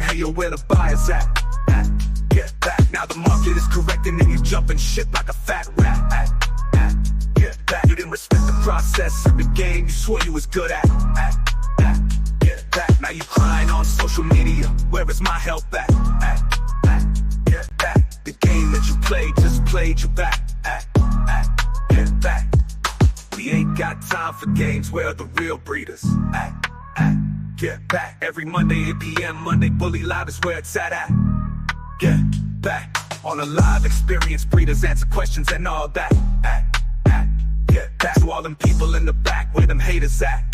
hey yo, where the buyers at? Get back, now the market is correcting and you jumping shit like a fat rat. Get back, you didn't respect the process of the game you swore you was good at. Get back, now you crying on social media, where is my help at? Get back, the game that you played just played you back. Get back, we ain't got time for games, where are the real breeders? Get back, every Monday 8 p.m. Monday Bully Live is where it's at. Get back, on a live experience, breeders answer questions and all that. Get back to all them people in the back, where them haters at.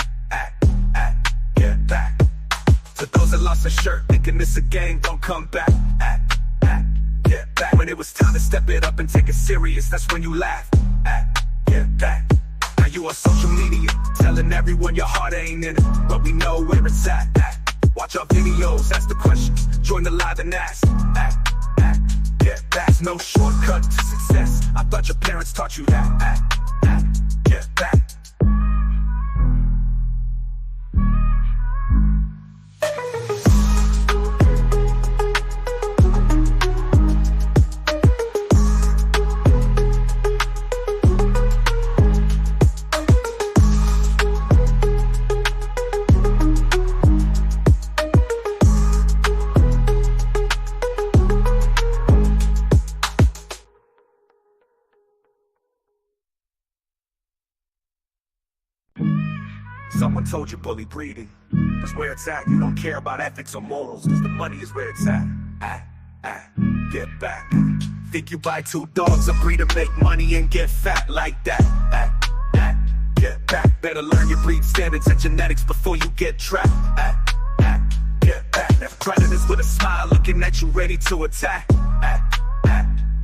Get back, to those that lost a shirt, thinking this a game, don't come back. Get back, when it was time to step it up and take it serious, that's when you laugh. Get back, now you on social media, telling everyone your heart ain't in it, but we know where it's at. Watch our videos, ask the questions, join the live and ask. Get back, no shortcut to success, I thought your parents taught you that. Get back. Someone told you bully breeding, that's where it's at. You don't care about ethics or morals, cause the money is where it's at. Get back. Think you buy 2 dogs, a breed to make money and get fat like that. Get back. Better learn your breed standards and genetics before you get trapped. Get back. Never tried this with a smile, looking at you ready to attack.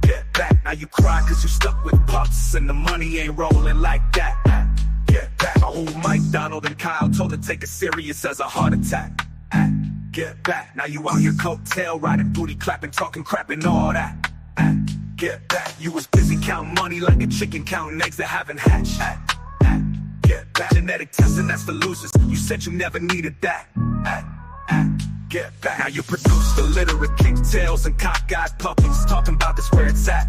Get back. Now you cry cause you stuck with pups and the money ain't rolling like that. Get back. My old Mike, Donald, and Kyle told her take it serious as a heart attack. Get back. Now you out here coattail riding, booty clapping, talking crap and all that. Get back. You was busy counting money like a chicken counting eggs that haven't hatched. Get back. Genetic testing, that's the losers. You said you never needed that. Get back. Now you produce illiterate kicktails and cockeyed puppies, talking about this where it's at.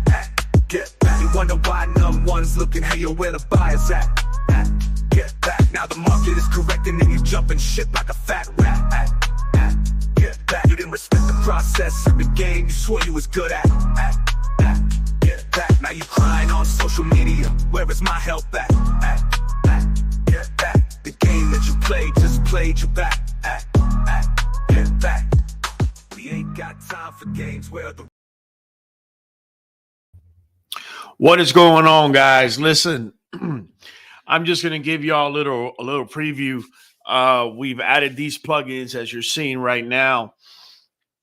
Get back. You wonder why numb ones looking, hey yo, where the buyers at? Get back, now the market is correcting and you jumping shit like a fat rat. Get back, you didn't respect the process of the game you swore you was good at. Get back, now you crying on social media, where is my help at? Get back, the game that you played just played you back. Get back, we ain't got time for games, where are the... What is going on, guys? Listen, I'm just going to give y'all a little preview. We've added these plugins as you're seeing right now.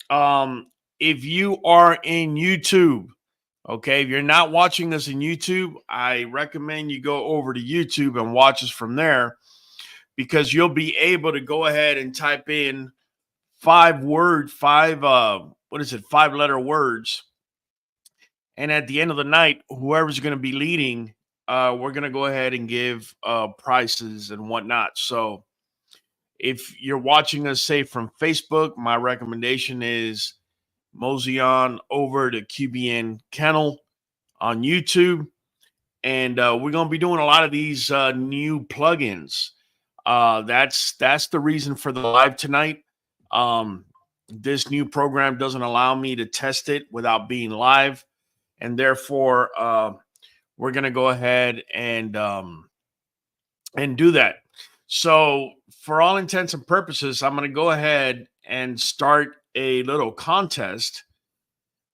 If you are in YouTube, okay, if you're not watching us in YouTube, I recommend you go over to YouTube and watch us from there, because you'll be able to go ahead and type in 5-letter words. And at the end of the night, whoever's going to be leading, we're going to go ahead and give prices and whatnot. So if you're watching us, say, from Facebook, my recommendation is mosey on over to QBN Kennel on YouTube. And we're going to be doing a lot of these new plugins. That's the reason for the live tonight. This new program doesn't allow me to test it without being live. And therefore, we're going to go ahead and do that. So for all intents and purposes, I'm going to go ahead and start a little contest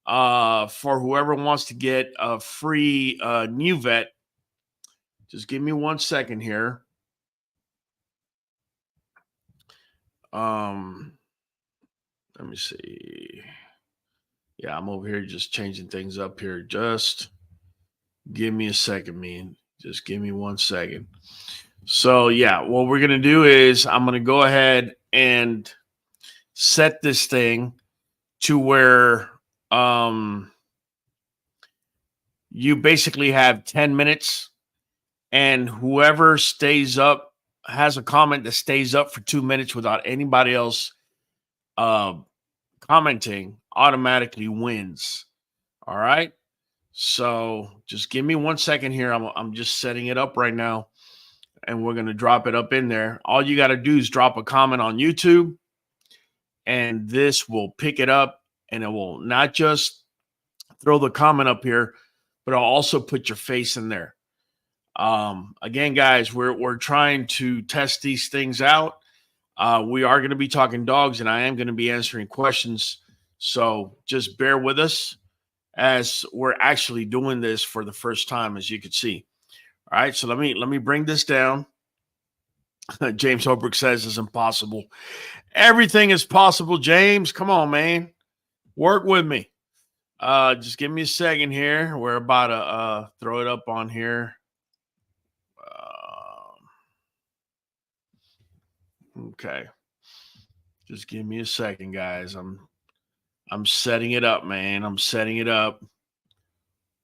for whoever wants to get a free Nuvet. Just give me 1 second here. Let me see. Yeah, I'm over here just changing things up here. Just give me a second, man. Just give me 1 second. So, yeah, what we're going to do is I'm going to go ahead and set this thing to where you basically have 10 minutes, and whoever stays up has a comment that stays up for 2 minutes without anybody else commenting automatically wins. All right. So just give me 1 second here. I'm just setting it up right now, and we're going to drop it up in there. All you got to do is drop a comment on YouTube, and this will pick it up, and it will not just throw the comment up here, but I'll also put your face in there. Again, guys, we're trying to test these things out. We are going to be talking dogs, and I am going to be answering questions. So just bear with us as we're actually doing this for the first time, as you can see. All right, so let me bring this down. James Holbrook says it's impossible. Everything is possible, James. Come on, man. Work with me. Just give me a second here. We're about to throw it up on here. Okay. Just give me a second, guys. I'm setting it up, man. I'm setting it up.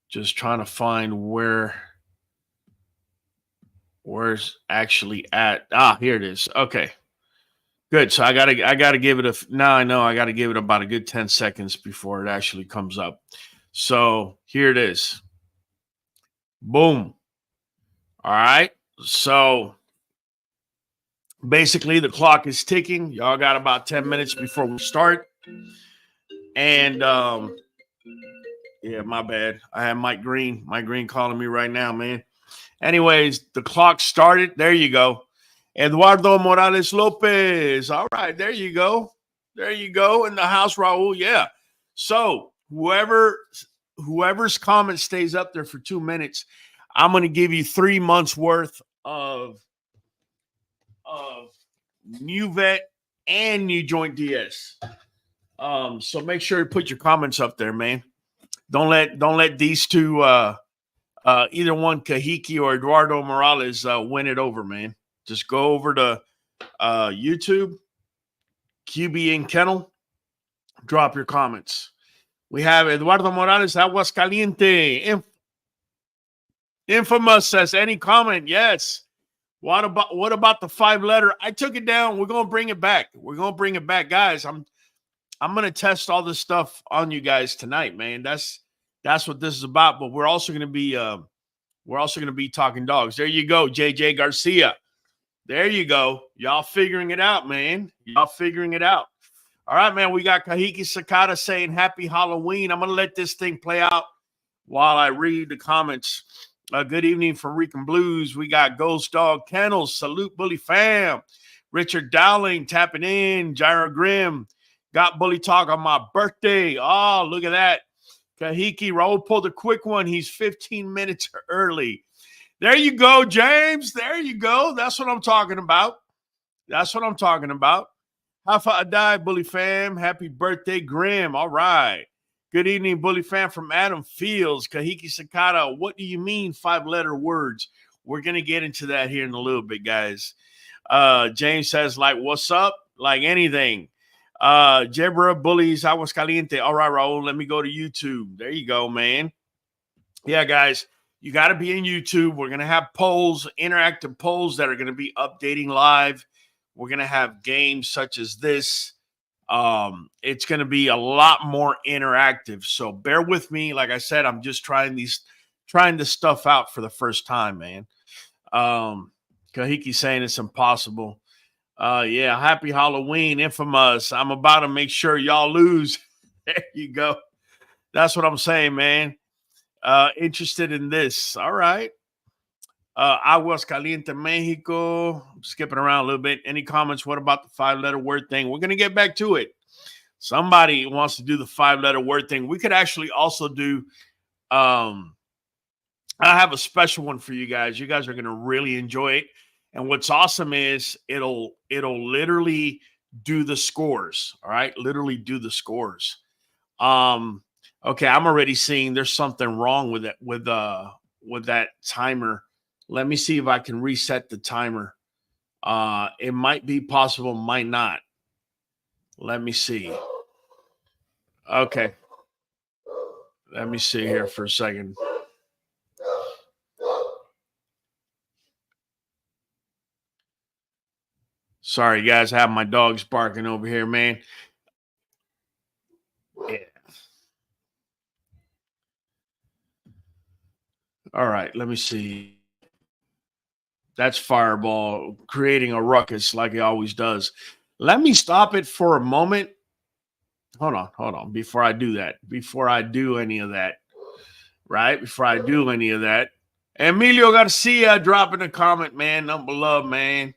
Just trying to find where's actually at. Here it is. Okay. Good. So I gotta give it now I know I gotta give it about a good 10 seconds before it actually comes up. So here it is. Boom. All right. So basically the clock is ticking. Y'all got about 10 minutes before we start. And yeah, my bad. I have Mike Green calling me right now, man. Anyways, the clock started. There you go. Eduardo Morales Lopez. All right, there you go. There you go. In the house, Raul. Yeah. So whoever's comment stays up there for 2 minutes, I'm going to give you 3 months worth of Nuvet and NuJoint DS. So make sure you put your comments up there, man. Don't let these two either one, Kahiki or Eduardo Morales, win it over, man. Just go over to YouTube, QBN Kennel, drop your comments. We have Eduardo Morales, Aguascaliente. Infamous says, any comment? Yes. What about the 5-letter? I took it down. We're gonna bring it back. We're gonna bring it back, guys. I'm gonna test all this stuff on you guys tonight, man. That's what this is about. But we're also gonna be talking dogs. There you go, JJ Garcia. There you go. Y'all figuring it out, man. Y'all figuring it out. All right, man. We got Kahiki Sakata saying happy Halloween. I'm gonna let this thing play out while I read the comments. Good evening from Rican Blues. We got Ghost Dog Kennels. Salute Bully Fam. Richard Dowling tapping in. Gyro Grim. Got Bully Talk on my birthday. Oh, look at that. Kahiki Raul pulled a quick one. He's 15 minutes early. There you go, James. There you go. That's what I'm talking about. That's what I'm talking about. Hafa Adai, Bully Fam. Happy birthday, Grim. All right. Good evening, Bully Fam from Adam Fields. Kahiki Sakata, what do you mean 5-letter words? We're going to get into that here in a little bit, guys. James says, like, what's up? Like anything. Jebra Bullies, Aguascaliente. All right, Raul, let me go to YouTube. There you go, man. Yeah, guys, you got to be in YouTube. We're going to have polls, interactive polls that are going to be updating live. We're going to have games such as this. It's going to be a lot more interactive. So bear with me. Like I said, I'm just trying this stuff out for the first time, man. Kahiki saying it's impossible. Yeah, happy Halloween, Infamous. I'm about to make sure y'all lose. There you go. That's what I'm saying, man. Interested in this. All right. Aguascaliente, Mexico. I'm skipping around a little bit. Any comments? What about the 5-letter word thing? We're going to get back to it. Somebody wants to do the 5-letter word thing. We could actually also do, I have a special one for you guys. You guys are going to really enjoy it. And what's awesome is it'll literally do the scores. All right. Literally do the scores. Okay. I'm already seeing there's something wrong with it, with that timer. Let me see if I can reset the timer. It might be possible, might not. Let me see. Okay. Let me see here for a second. Sorry, guys. I have my dogs barking over here, man. All right, let me see. That's Fireball creating a ruckus like he always does. Let me stop it for a moment. Hold on. Before I do that, before I do any of that, right? Before I do any of that, Emilio Garcia dropping a comment, man. Number love, man.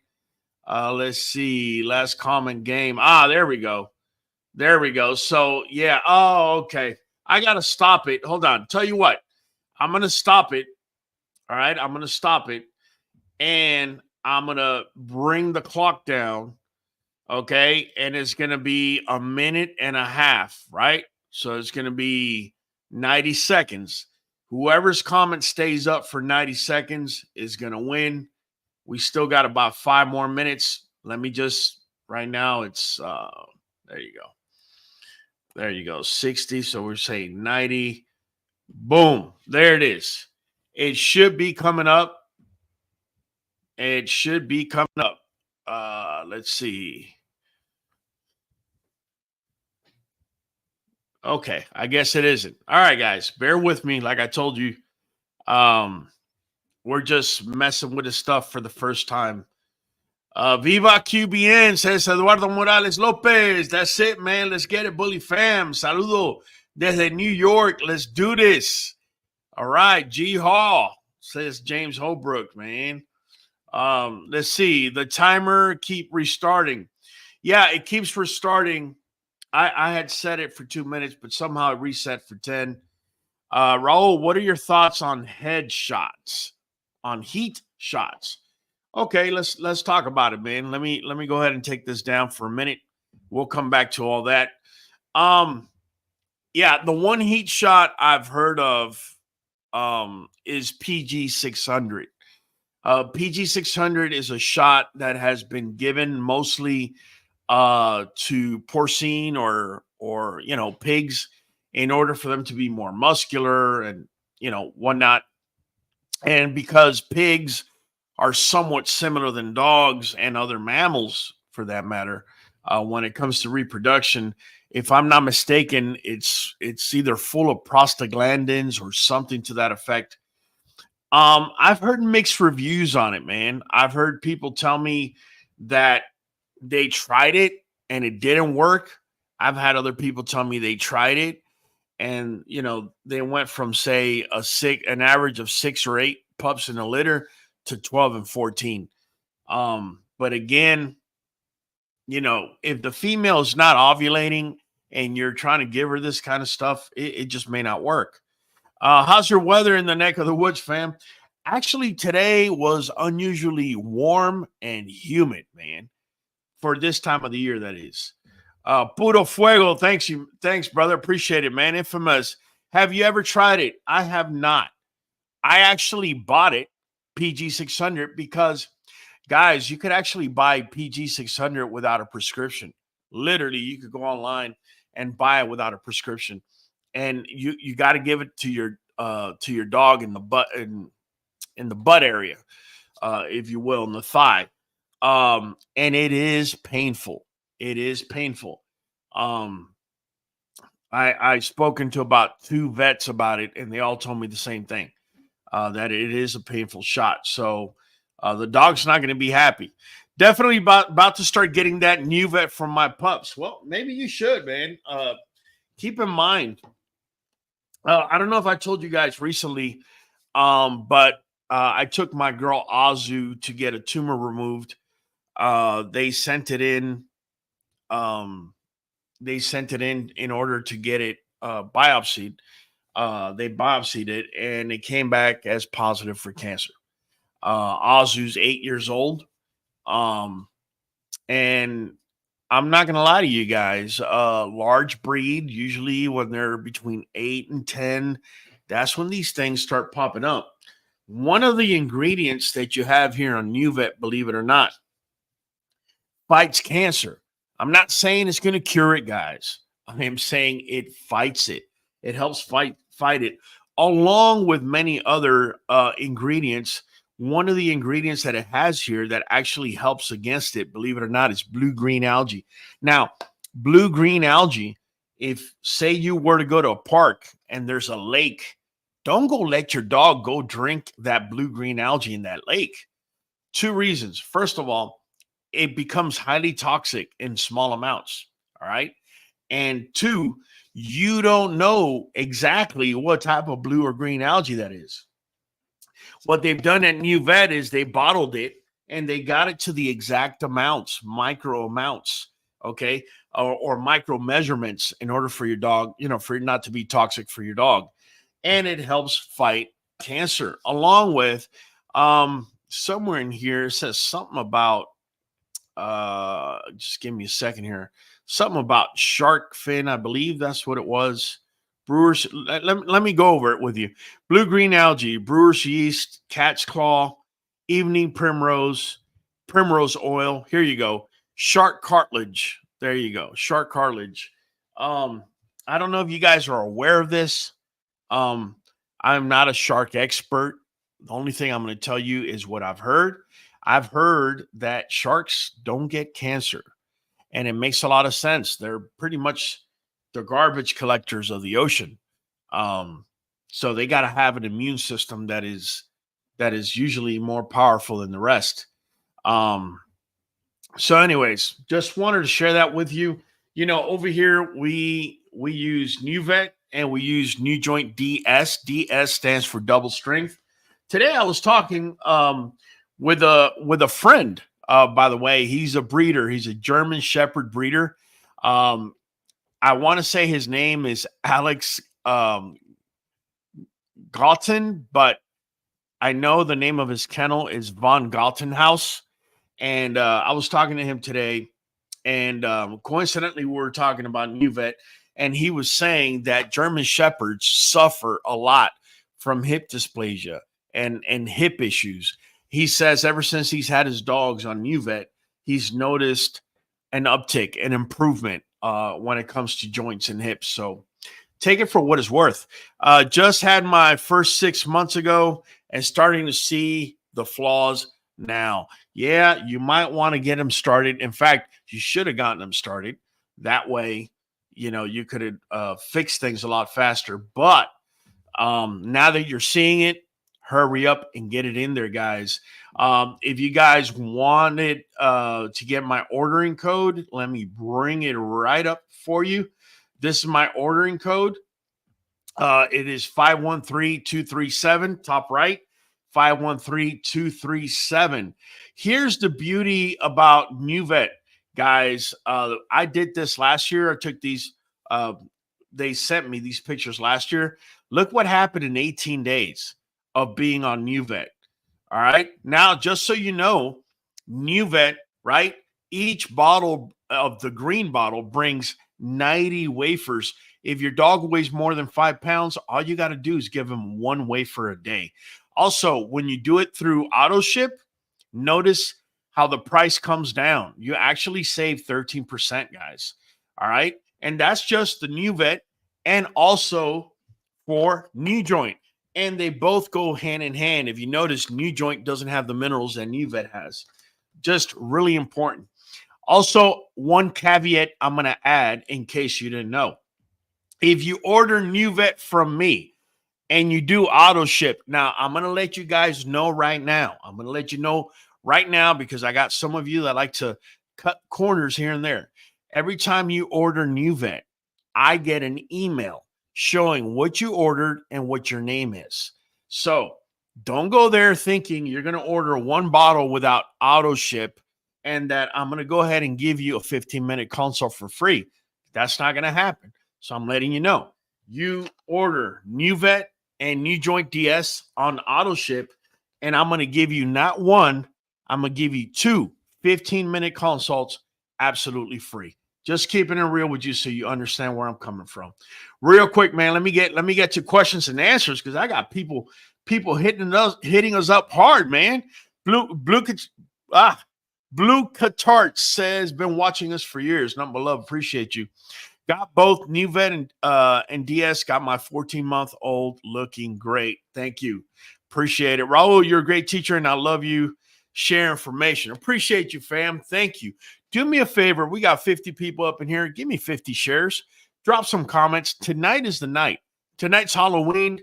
Let's see. Last comment game. There we go. There we go. So, yeah. Oh, okay. I got to stop it. Hold on. Tell you what. I'm going to stop it. All right. I'm going to stop it. And I'm going to bring the clock down. Okay. And it's going to be a minute and a half, right? So it's going to be 90 seconds. Whoever's comment stays up for 90 seconds is going to win. We still got about 5 more minutes. Let me just, right now, it's, there you go. There you go. 60. So we're saying 90. Boom. There it is. It should be coming up. It should be coming up. Let's see. Okay. I guess it isn't. All right, guys. Bear with me. Like I told you, we're just messing with the stuff for the first time. Viva QBN, says Eduardo Morales Lopez. That's it, man. Let's get it, Bully fam. Saludo desde New York. Let's do this. All right. G Hall, says James Holbrook, man. Let's see. The timer keep restarting. Yeah, it keeps restarting. I had set it for 2 minutes, but somehow it reset for 10. Raul, what are your thoughts on headshots? On heat shots? Okay, let's talk about it, man. Let me go ahead and take this down for a minute. We'll come back to all that. Yeah, the one heat shot I've heard of is PG 600. PG 600 is a shot that has been given mostly to porcine or pigs in order for them to be more muscular and whatnot. And because pigs are somewhat similar than dogs and other mammals, for that matter, when it comes to reproduction. If I'm not mistaken, it's either full of prostaglandins or something to that effect. I've heard mixed reviews on it, man. I've heard people tell me that they tried it and it didn't work. I've had other people tell me they tried it and, they went from, say, an average of 6 or 8 pups in a litter to 12 and 14. But again, if the female is not ovulating and you're trying to give her this kind of stuff, it just may not work. How's your weather in the neck of the woods, fam? Actually, today was unusually warm and humid, man, for this time of the year, that is. Puro Fuego, thanks, brother. Appreciate it, man. Infamous. Have you ever tried it? I have not. I actually bought it, PG 600, because, guys, you could actually buy PG 600 without a prescription. Literally, you could go online and buy it without a prescription, and you got to give it to your dog in the butt in the butt area, if you will, in the thigh. And it is painful. It is painful. I've spoken to about 2 vets about it, and they all told me the same thing, that it is a painful shot. So the dog's not going to be happy. Definitely about to start getting that Nuvet from my pups. Well, maybe you should, man. Keep in mind, I don't know if I told you guys recently, but I took my girl Azu to get a tumor removed. They sent it in. They sent it in order to get it biopsied. They biopsied it, and it came back as positive for cancer. Azu's 8 years old. And I'm not going to lie to you guys. Large breed, usually when they're between 8 and 10, that's when these things start popping up. One of the ingredients that you have here on Nuvet, believe it or not, fights cancer. I'm not saying it's going to cure it, guys. I am saying it fights it. It helps fight it, along with many other ingredients. One of the ingredients that it has here that actually helps against it, believe it or not, is blue-green algae. Now, blue-green algae, if, say, you were to go to a park and there's a lake don't go let your dog go drink that blue-green algae in that lake. 2 reasons. First of all, it becomes highly toxic in small amounts. All right. And 2, you don't know exactly what type of blue or green algae that is. What they've done at Nuvet is they bottled it and they got it to the exact amounts, micro amounts, okay, or micro measurements in order for your dog, for it not to be toxic for your dog. And it helps fight cancer, along with somewhere in here it says something about just give me a second here. Something about shark fin, I believe that's what it was. Brewers, let me go over it with you. Blue-green algae, brewer's yeast, cat's claw, evening primrose, primrose oil. Here you go. Shark cartilage. There you go. Shark cartilage. I don't know if you guys are aware of this. I'm not a shark expert. The only thing I'm going to tell you is what I've heard. I've heard that sharks don't get cancer, and it makes a lot of sense. They're pretty much the garbage collectors of the ocean. So they got to have an immune system that is usually more powerful than the rest. So anyways, just wanted to share that with you. Over here, we use Nuvet and we use NuJoint DS. DS stands for double strength. Today I was talking with a friend. By the way, he's a breeder. He's a German Shepherd breeder. I want to say his name is Alex Galton, but I know the name of his kennel is Von Galtenhaus. And I was talking to him today, and coincidentally, we were talking about Nuvet, and he was saying that German Shepherds suffer a lot from hip dysplasia and hip issues. He says ever since he's had his dogs on Nuvet, he's noticed an uptick, an improvement when it comes to joints and hips. So take it for what it's worth. Just had my first 6 months ago and starting to see the flaws now. Yeah, you might want to get them started. In fact, you should have gotten them started. That way, you could have fixed things a lot faster. But now that you're seeing it, hurry up and get it in there, guys. If you guys wanted to get my ordering code, let me bring it right up for you. This is my ordering code. It is 513237, top right, 513237. Here's the beauty about Nuvet, guys. I did this last year. I took these. They sent me these pictures last year. Look what happened in 18 days of being on Nuvet. All right. Now, just so you know, Nuvet, right? Each bottle of the green bottle brings 90 wafers. If your dog weighs more than 5 pounds, all you got to do is give him 1 wafer a day. Also, when you do it through auto ship, notice how the price comes down. You actually save 13%, guys. All right. And that's just the Nuvet and also for NuJoint. And they both go hand in hand. If you notice, NuJoint doesn't have the minerals that Nuvet has. Just really important. Also, one caveat I'm going to add in case you didn't know. If you order Nuvet from me and you do auto ship, now I'm going to let you guys know right now. I'm going to let you know right now because I got some of you that like to cut corners here and there. Every time you order Nuvet, I get an email showing what you ordered and what your name is. So don't go there thinking you're going to order 1 bottle without auto ship and that I'm going to go ahead and give you a 15-minute consult for free. That's not going to happen. So I'm letting you know. You order Nuvet and NuJoint DS on auto ship, and I'm going to give you not 1, I'm going to give you 2 15-minute consults absolutely free. Just keeping it real with you so you understand where I'm coming from. Real quick, man, let me get to questions and answers because I got people hitting us up hard, man. Blue Catart says been watching us for years. Nothing but love. Appreciate you. Got both Nuvet and DS. Got my 14-month-old looking great. Thank you. Appreciate it. Raul, you're a great teacher, and I love you. Share information. Appreciate you, fam. Thank you. Do me a favor. We got 50 people up in here. Give me 50 shares. Drop some comments. Tonight is the night. Tonight's Halloween.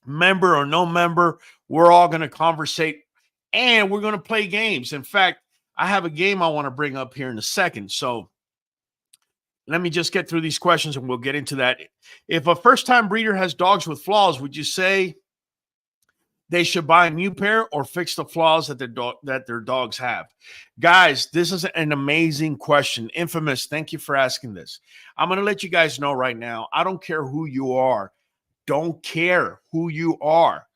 member or no member, we're all going to conversate and we're going to play games. In fact, I have a game I want to bring up here in a second. So let me just get through these questions and we'll get into that. If a first-time breeder has dogs with flaws, would you say they should buy a new pair or fix the flaws that their dogs have? Guys, this is an amazing question. Infamous, thank you for asking this. I'm going to let you guys know right now, I don't care who you are. Don't care who you are,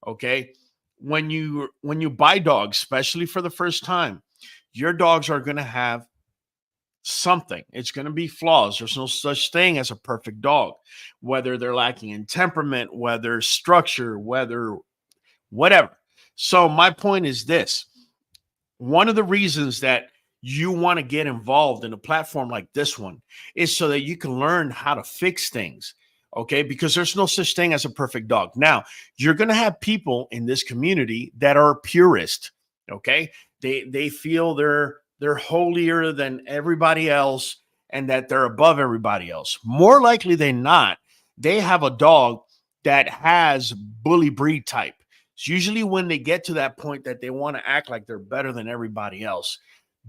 okay? When you buy dogs, especially for the first time, your dogs are going to have something. It's going to be flaws. There's no such thing as a perfect dog, whether they're lacking in temperament, whether structure, whether whatever. So my point is this. One of the reasons that you want to get involved in a platform like this one is so that you can learn how to fix things. Okay, because there's no such thing as a perfect dog. Now, you're going to have people in this community that are purist. Okay, they feel they're holier than everybody else and that they're above everybody else. More likely than not, they have a dog that has bully breed type. It's usually when they get to that point that they want to act like they're better than everybody else.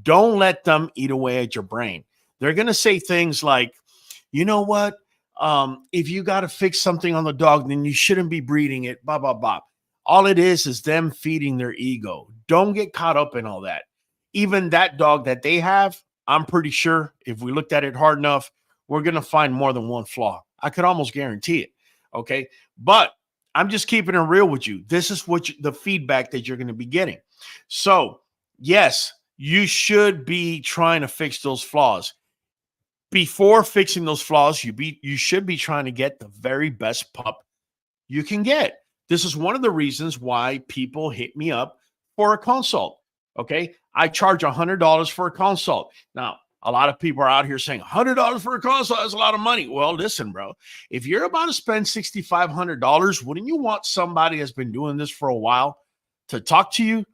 Don't let them eat away at your brain. They're going to say things like, you know what? If you got to fix something on the dog, then you shouldn't be breeding it, blah, blah, blah. All it is them feeding their ego. Don't get caught up in all that. Even that dog that they have, I'm pretty sure if we looked at it hard enough, we're going to find more than one flaw. I could almost guarantee it. Okay. But I'm just keeping it real with you. This is the feedback that you're going to be getting. So yes, you should be trying to fix those flaws. Before fixing those flaws, you should be trying to get the very best pup you can get. This is one of the reasons why people hit me up for a consult. Okay, I charge $100 for a consult. Now, a lot of people are out here saying $100 for a consult is a lot of money. Well, listen, bro, if you're about to spend $6,500, wouldn't you want somebody that's been doing this for a while to talk to you,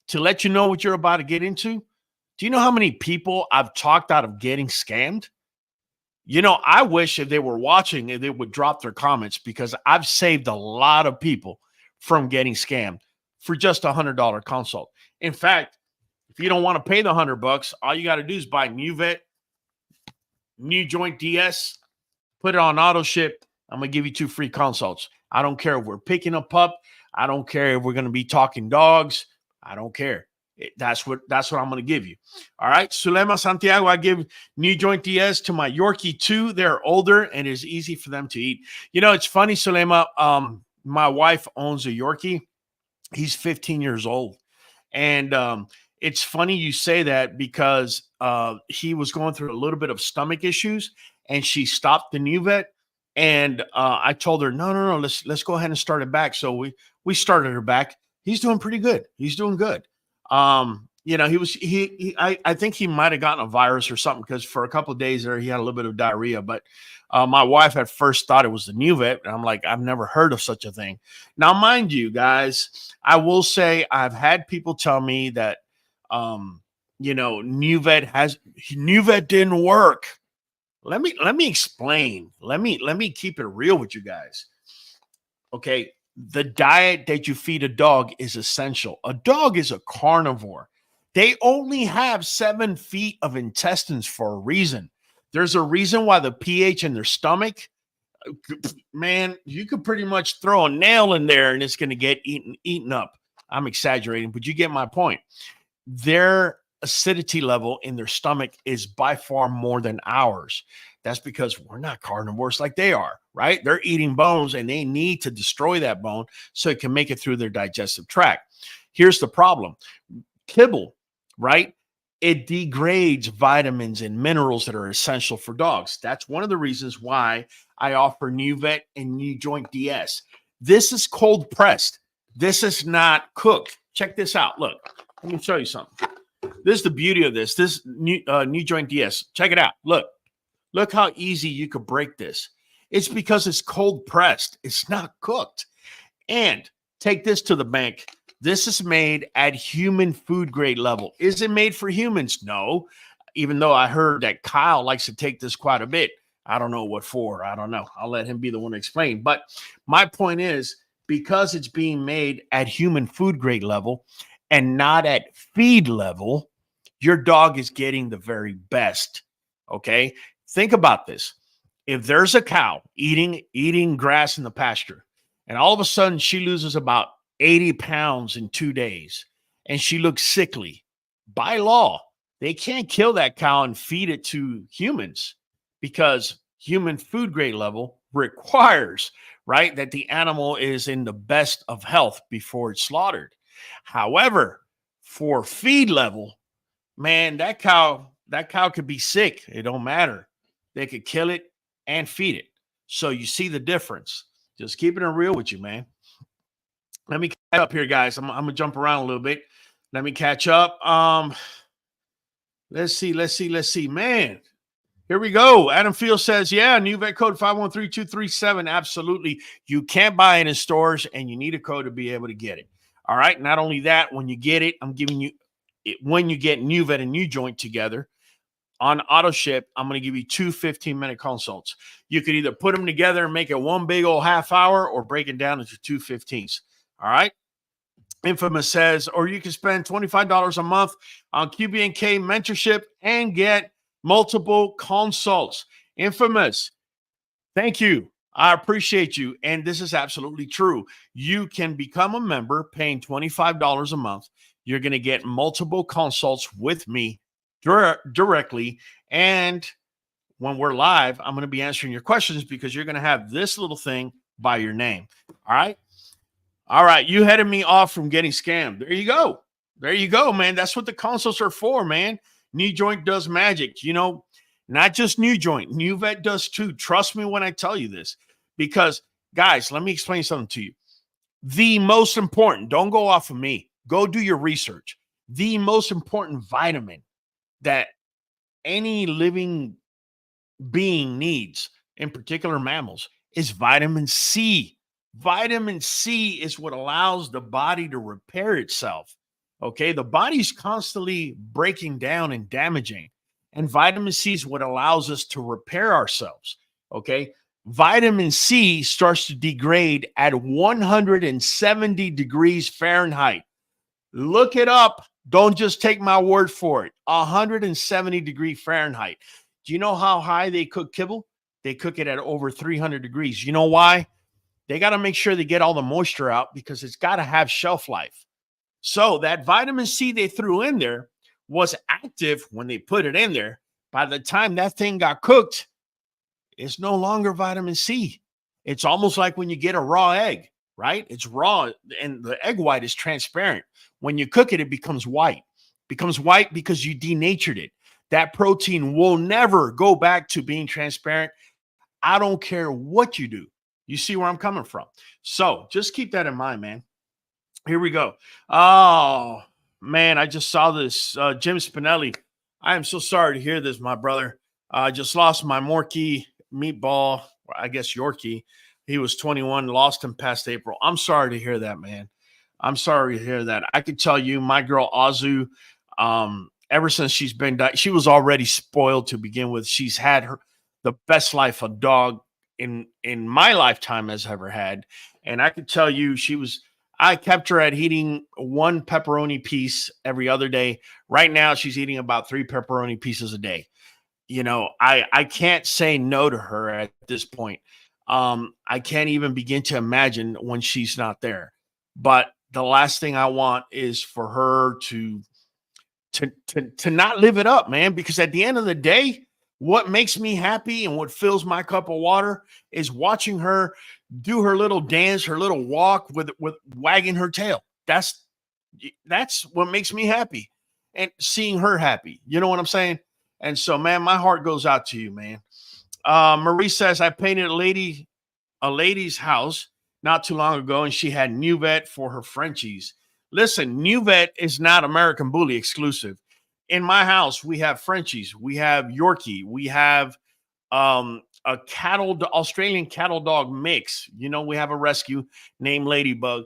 to let you know what you're about to get into? Do you know how many people I've talked out of getting scammed? You know, I wish if they were watching, they would drop their comments because I've saved a lot of people from getting scammed for just $100 consult. In fact, if you don't want to pay the $100, all you got to do is buy Nuvet NuJoint DS, put it on auto ship. I'm going to give you 2 free consults. I don't care if we're picking a pup. I don't care if we're going to be talking dogs. I don't care. That's what I'm going to give you. All right. Sulema Santiago, I give NuJoint DS to my Yorkie too. They're older and it's easy for them to eat. You know, it's funny, Sulema. My wife owns a Yorkie. He's 15 years old. And it's funny you say that because he was going through a little bit of stomach issues and she stopped the Nuvet. And I told her, no, let's go ahead and start it back. So we started her back. He's doing pretty good. He's doing good. You know, I think he might have gotten a virus or something because for a couple of days there, he had a little bit of diarrhea, but my wife at first thought it was the Nuvet. And I'm like, I've never heard of such a thing. Now, mind you, guys, I will say I've had people tell me that, you know, Nuvet didn't work. Let me explain. Let me keep it real with you guys. Okay. The diet that you feed a dog is essential. A dog is a carnivore. They only have 7 feet of intestines for a reason. There's a reason why the pH in their stomach, man, you could pretty much throw a nail in there and it's going to get eaten up. I'm exaggerating, but you get my point. Their acidity level in their stomach is by far more than ours. That's because we're not carnivores like they are, right? They're eating bones and they need to destroy that bone so it can make it through their digestive tract. Here's the problem. Kibble, right? It degrades vitamins and minerals that are essential for dogs. That's one of the reasons why I offer Nuvet and NuJoint DS. This is cold pressed. This is not cooked. Check this out. Look, let me show you something. This is the beauty of this. This NuJoint DS. Check it out. Look how easy you could break this. It's because it's cold pressed. It's not cooked. And take this to the bank. This is made at human food grade level. Is it made for humans? No. Even though I heard that Kyle likes to take this quite a bit. I don't know what for. I don't know. I'll let him be the one to explain. But my point is, because it's being made at human food grade level and not at feed level, your dog is getting the very best. Okay. Think about this. If there's a cow eating grass in the pasture, and all of a sudden she loses about 80 pounds in 2 days, and she looks sickly, by law, they can't kill that cow and feed it to humans because human food grade level requires, right, that the animal is in the best of health before it's slaughtered. However, for feed level, man, that cow could be sick. It don't matter. They could kill it and feed it. So you see the difference. Just keeping it real with you, man. Let me catch up here, guys. I'm gonna jump around a little bit. Let me catch up. Let's see. Man, here we go. Adam Field says, yeah, Nuvet code 513237. Absolutely. You can't buy it in stores, and you need a code to be able to get it. All right. Not only that, when you get it, I'm giving you it when you get Nuvet and NuJoint together on auto ship. I'm going to give you 2 15-minute consults. You could either put them together and make it one big old half hour or break it down into 2 15s. All right. Infamous says, or you can spend $25 a month on QBN mentorship and get multiple consults. Infamous, thank you. I appreciate you. And this is absolutely true. You can become a member paying $25 a month. You're going to get multiple consults with me directly. And when we're live, I'm going to be answering your questions because you're going to have this little thing by your name. All right. All right. You headed me off from getting scammed. There you go. There you go, man. That's what the consults are for, man. NuJoint does magic. You know, not just NuJoint. Nuvet does too. Trust me when I tell you this. Because, guys, let me explain something to you. The most important, don't go off of me. Go do your research. The most important vitamin that any living being needs, in particular mammals, is vitamin C. Vitamin C is what allows the body to repair itself. Okay, the body's constantly breaking down and damaging, and vitamin C is what allows us to repair ourselves. Okay, vitamin C starts to degrade at 170 degrees Fahrenheit. Look it up. Don't just take my word for it. 170 degrees Fahrenheit. Do you know how high they cook kibble? They cook it at over 300 degrees. You know why? They got to make sure they get all the moisture out because it's got to have shelf life. So that vitamin C they threw in there was active when they put it in there. By the time that thing got cooked, it's no longer vitamin C. It's almost like when you get a raw egg, right? It's raw and the egg white is transparent. When you cook it, it becomes white. It becomes white because you denatured it. That protein will never go back to being transparent. I don't care what you do. You see where I'm coming from. So just keep that in mind, man. Here we go. Oh, man, I just saw this. Jim Spinelli. I am so sorry to hear this, my brother. I just lost my Morkie meatball, I guess Yorkie. He was 21, lost him past April. I'm sorry to hear that, man. I'm sorry to hear that. I could tell you my girl Azu, ever since she's been, she was already spoiled to begin with. She's had the best life a dog in my lifetime has ever had. And I could tell you I kept her at eating 1 pepperoni piece every other day. Right now, she's eating about 3 pepperoni pieces a day. You know, I can't say no to her at this point. I can't even begin to imagine when she's not there. But the last thing I want is for her to not live it up, man, because at the end of the day, what makes me happy and what fills my cup of water is watching her do her little dance, her little walk with wagging her tail. That's what makes me happy, and seeing her happy. You know what I'm saying? And so, man, my heart goes out to you, man. Marie says, I painted a lady's house not too long ago, and she had Nuvet for her Frenchies. Listen, Nuvet is not American Bully exclusive. In my house, we have Frenchies, we have Yorkie, we have a Australian cattle dog mix. You know, we have a rescue named Ladybug.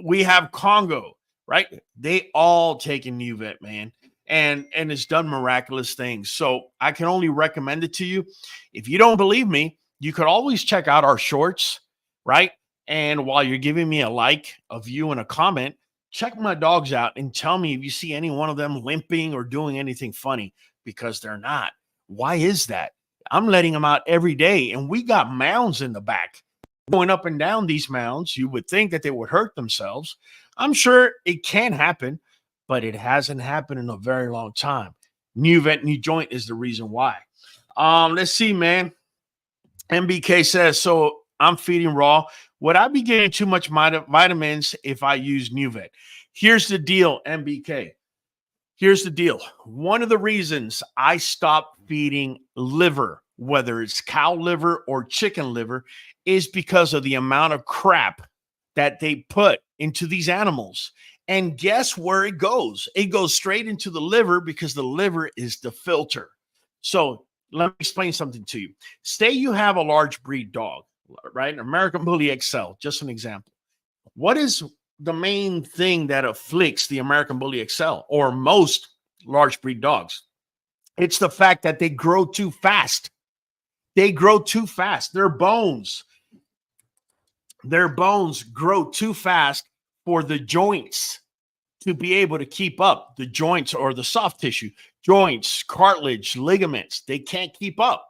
We have Congo, right? They all take a Nuvet, man, and it's done miraculous things. So I can only recommend it to you. If you don't believe me, you could always check out our shorts, right? And while you're giving me a like, a view, and a comment, check my dogs out and tell me if you see any one of them limping or doing anything funny, because they're not. Why is that? I'm letting them out every day, and we got mounds in the back. Going up and down these mounds, you would think that they would hurt themselves. I'm sure it can happen, but it hasn't happened in a very long time. Nuvet NuJoint is the reason why. Let's see, man. MBK says, so I'm feeding raw. Would I be getting too much vitamins if I use Nuvet? Here's the deal, MBK. Here's the deal. One of the reasons I stopped feeding liver, whether it's cow liver or chicken liver, is because of the amount of crap that they put into these animals. And guess where it goes? It goes straight into the liver, because the liver is the filter. So let me explain something to you. Say you have a large breed dog, right? An American Bully XL, just an example. What is the main thing that afflicts the American Bully XL or most large breed dogs? It's the fact that they grow too fast. They grow too fast. Their bones grow too fast for the joints to be able to keep up. The joints, or the soft tissue, joints, cartilage, ligaments, they can't keep up,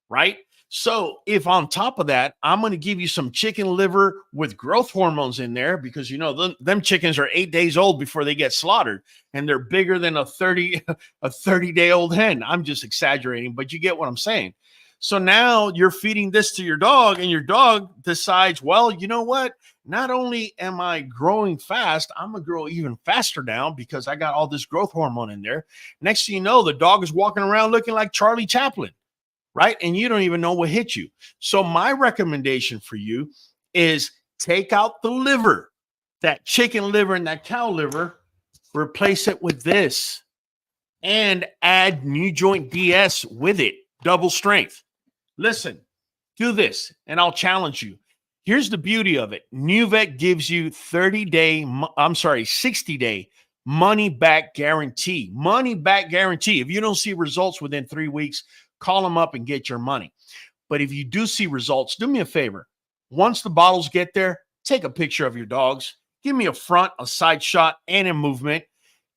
right? So if on top of that, I'm going to give you some chicken liver with growth hormones in there, because you know them chickens are 8 days old before they get slaughtered, and they're bigger than a 30-day-old hen. I'm just exaggerating, but you get what I'm saying. So now you're feeding this to your dog, and your dog decides, well, you know what? Not only am I growing fast, I'm going to grow even faster now because I got all this growth hormone in there. Next thing you know, the dog is walking around looking like Charlie Chaplin, right? And you don't even know what hit you. So my recommendation for you is take out the liver, that chicken liver and that cow liver, replace it with this, and add NuJoint DS with it, double strength. Listen, do this, and I'll challenge you. Here's the beauty of it. Nuvet gives you 60-day money back guarantee. Money back guarantee. If you don't see results within 3 weeks, call them up and get your money. But if you do see results, do me a favor. Once the bottles get there, take a picture of your dogs. Give me a front, a side shot, and a movement.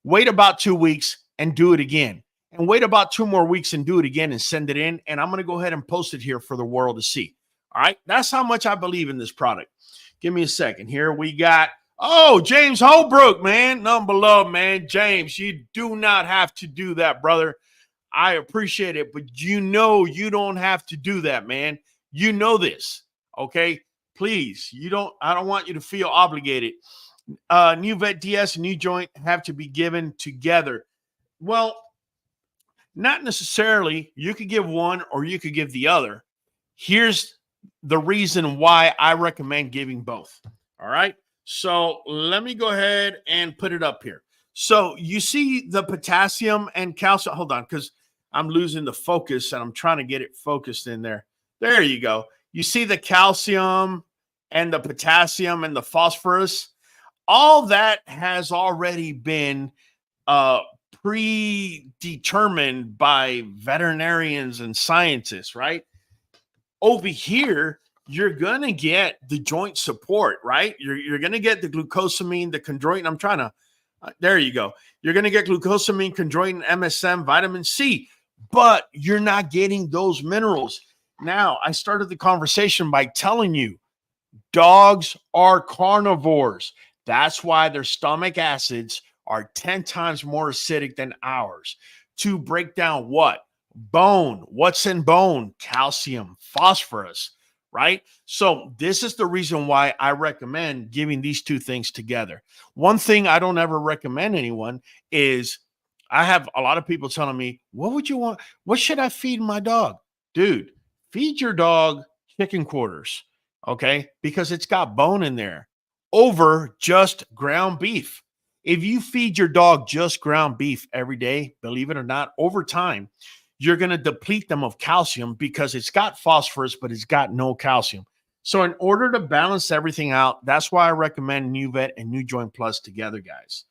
Wait about 2 weeks and do it again. And wait about 2 more weeks and do it again and send it in. And I'm going to go ahead and post it here for the world to see. All right. That's how much I believe in this product. Give me a second. Here we got, James Holbrook, man. Nothing but love, man. James, you do not have to do that, brother. I appreciate it, but you know you don't have to do that, man. You know this. Okay. Please. I don't want you to feel obligated. Nuvet DS and NuJoint have to be given together. Well, not necessarily. You could give one or you could give the other. Here's the reason why I recommend giving both. All right. So let me go ahead and put it up here. So you see the potassium and calcium. Hold on, because I'm losing the focus and I'm trying to get it focused in there. There you go. You see the calcium and the potassium and the phosphorus. All that has already been predetermined by veterinarians and scientists, right? Over here, you're going to get the joint support, right? You're going to get the glucosamine, the chondroitin. There you go. You're going to get glucosamine, chondroitin, MSM, vitamin C, but you're not getting those minerals. Now, I started the conversation by telling you, dogs are carnivores. That's why their stomach acids are 10 times more acidic than ours. To break down what? Bone. What's in bone? Calcium, phosphorus, right? So this is the reason why I recommend giving these two things together. One thing I don't ever recommend anyone is, I have a lot of people telling me, what would you want? What should I feed my dog? Dude, feed your dog chicken quarters, okay? Because it's got bone in there, over just ground beef. If you feed your dog just ground beef every day, believe it or not, over time, you're going to deplete them of calcium because it's got phosphorus, but it's got no calcium. So in order to balance everything out, that's why I recommend Nuvet and NuJoint Plus together, guys.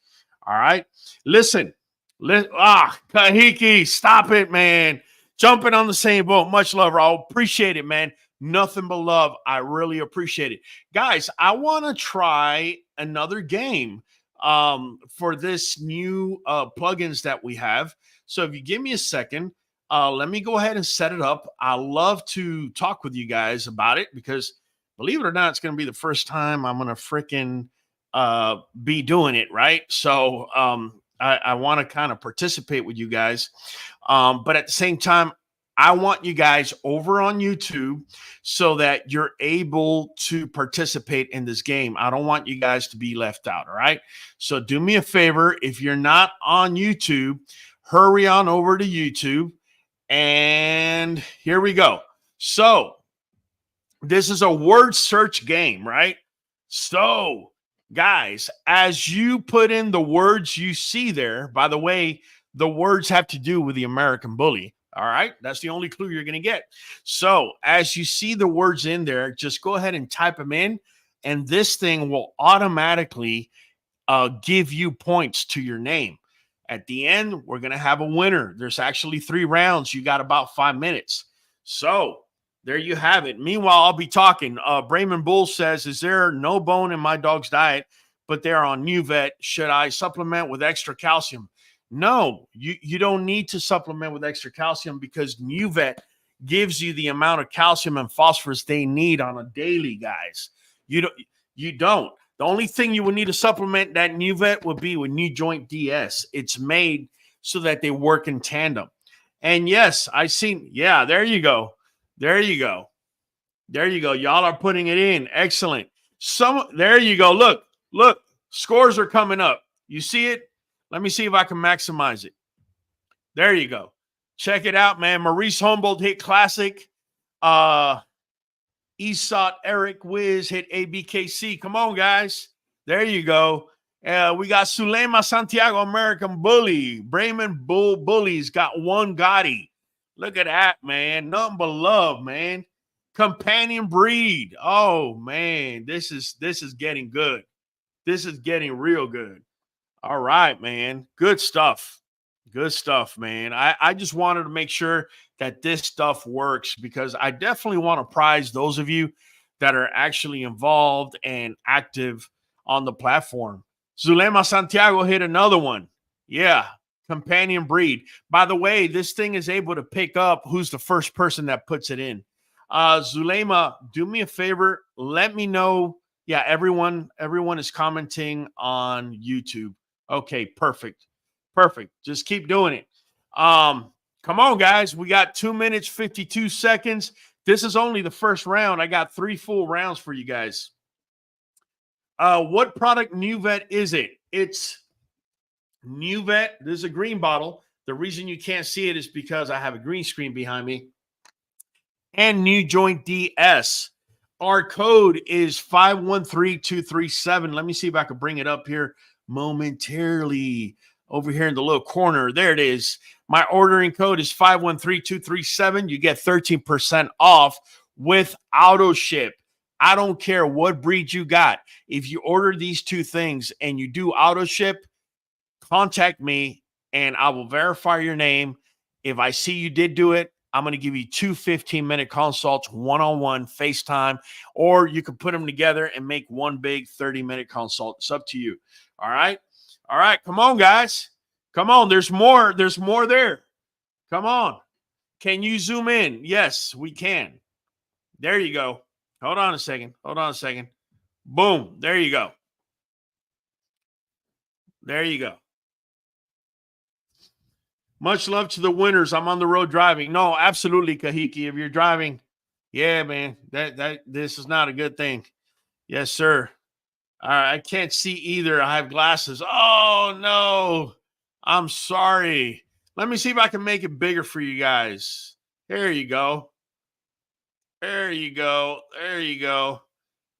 All right. Listen. Kahiki, stop it, man. Jumping on the same boat. Much love, I appreciate it, man. Nothing but love. I really appreciate it. Guys, I want to try another game for this new plugins that we have. So if you give me a second, let me go ahead and set it up. I love to talk with you guys about it because, believe it or not, it's going to be the first time I'm going to freaking be doing it, right? So I want to kind of participate with you guys. But at the same time, I want you guys over on YouTube so that you're able to participate in this game. I don't want you guys to be left out, all right? So do me a favor. If you're not on YouTube, hurry on over to YouTube. And here we go. So this is a word search game, right? So guys, as you put in the words you see there, by the way, the words have to do with the American Bully. All right. That's the only clue you're going to get. So as you see the words in there, just go ahead and type them in. And this thing will automatically give you points to your name. At the end, we're going to have a winner. There's actually 3 rounds. You got about 5 minutes. So there you have it. Meanwhile, I'll be talking. Brayman Bull says, is there no bone in my dog's diet, but they're on Nuvet? Should I supplement with extra calcium? No, you don't need to supplement with extra calcium because Nuvet gives you the amount of calcium and phosphorus they need on a daily, guys. You don't. The only thing you would need to supplement that Nuvet would be with NuJoint DS. It's made so that they work in tandem. And yes, I seen, yeah, there you go. There you go. There you go. Y'all are putting it in. Excellent. There you go. Look, scores are coming up. You see it? Let me see if I can maximize it. There you go. Check it out, man. Maurice Humboldt hit classic. Esot Eric Wiz hit ABKC. Come on, guys. There you go. We got Sulema Santiago American Bully. Brayman Bull Bullies got 1 Gotti. Look at that, man. Nothing but love, man. Companion breed. Oh, man. This is getting good. This is getting real good. All right, man. Good stuff. Good stuff, man. I just wanted to make sure that this stuff works because I definitely want to prize those of you that are actually involved and active on the platform. Zulema Santiago hit another one. Yeah, companion breed. By the way, this thing is able to pick up who's the first person that puts it in. Zulema, do me a favor. Let me know. Yeah, everyone is commenting on YouTube. Okay, perfect. Perfect. Just keep doing it. Come on, guys. We got 2 minutes, 52 seconds. This is only the first round. I got 3 full rounds for you guys. What product Nuvet is it? It's Nuvet. This is a green bottle. The reason you can't see it is because I have a green screen behind me. And NuJoint DS. Our code is 513237. Let me see if I can bring it up here momentarily. Over here in the little corner. There it is. My ordering code is 513237. You get 13% off with auto ship. I don't care what breed you got. If you order these 2 things and you do auto ship, contact me and I will verify your name. If I see you did do it, I'm going to give you 2 15-minute consults, one-on-one, FaceTime, or you can put them together and make one big 30-minute consult. It's up to you. All right. All right, come on, guys. Come on. There's more. There's more there. Come on. Can you zoom in? Yes, we can. There you go. Hold on a second. Hold on a second. Boom. There you go. There you go. Much love to the winners. I'm on the road driving. No, absolutely, Kahiki. If you're driving, yeah, man, this is not a good thing. Yes, sir. All right, I can't see either. I have glasses. Oh, no. I'm sorry. Let me see if I can make it bigger for you guys. There you go. There you go. There you go.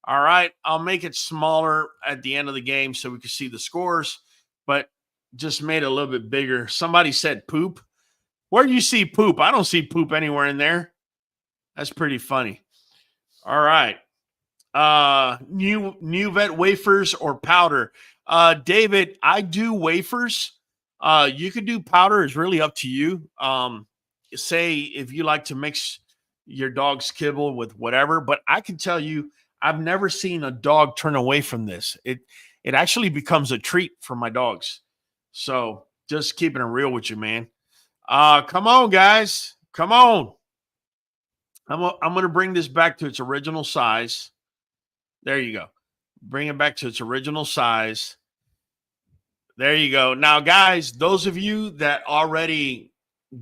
All right, I'll make it smaller at the end of the game so we can see the scores, but just made it a little bit bigger. Somebody said poop. Where do you see poop? I don't see poop anywhere in there. That's pretty funny. All right. Nuvet wafers or powder. David, I do wafers. You could do powder. It's really up to you. Say if you like to mix your dog's kibble with whatever. But I can tell you, I've never seen a dog turn away from this. It actually becomes a treat for my dogs. So just keeping it real with you, man. Come on, guys. Come on. I'm going to bring this back to its original size. There you go. Bring it back to its original size. There you go. Now, guys, those of you that already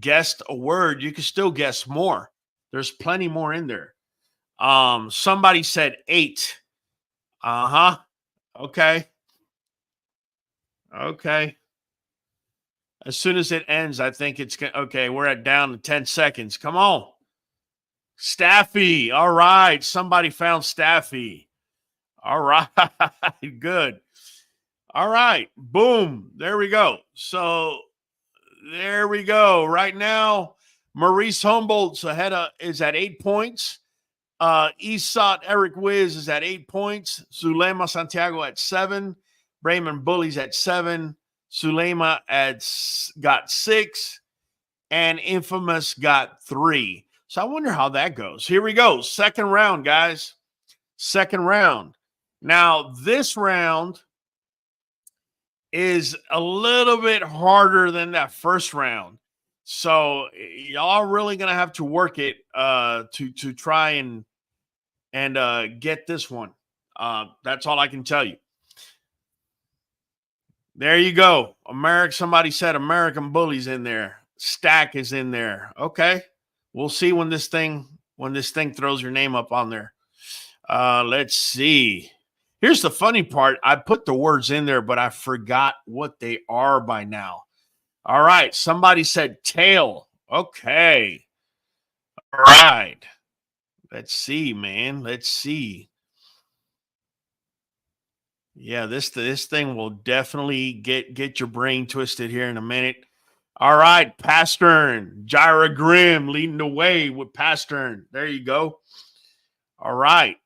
guessed a word, you can still guess more. There's plenty more in there. Somebody said 8. Uh-huh. Okay. Okay. As soon as it ends, I think it's okay. We're down to 10 seconds. Come on. Staffy. All right. Somebody found Staffy. All right. Good. All right. Boom. There we go. So there we go. Right now, Maurice Humboldt's is at 8 points. Esat Eric Wiz is at 8 points. Zulema Santiago at 7. Brayman Bully's at 7. Sulema got 6. And Infamous got 3. So I wonder how that goes. Here we go. Second round, guys. Second round. Now, this round is a little bit harder than that first round. So y'all really going to have to work it to try and get this one. That's all I can tell you. There you go. Somebody said American Bully's in there. Stack is in there. Okay. We'll see when this thing throws your name up on there. Let's see. Here's the funny part. I put the words in there, but I forgot what they are by now. All right. Somebody said tail. Okay. All right. Let's see, man. Let's see. Yeah, this thing will definitely get your brain twisted here in a minute. All right, Pastern, Jira Grimm leading the way with Pastern. There you go. All right.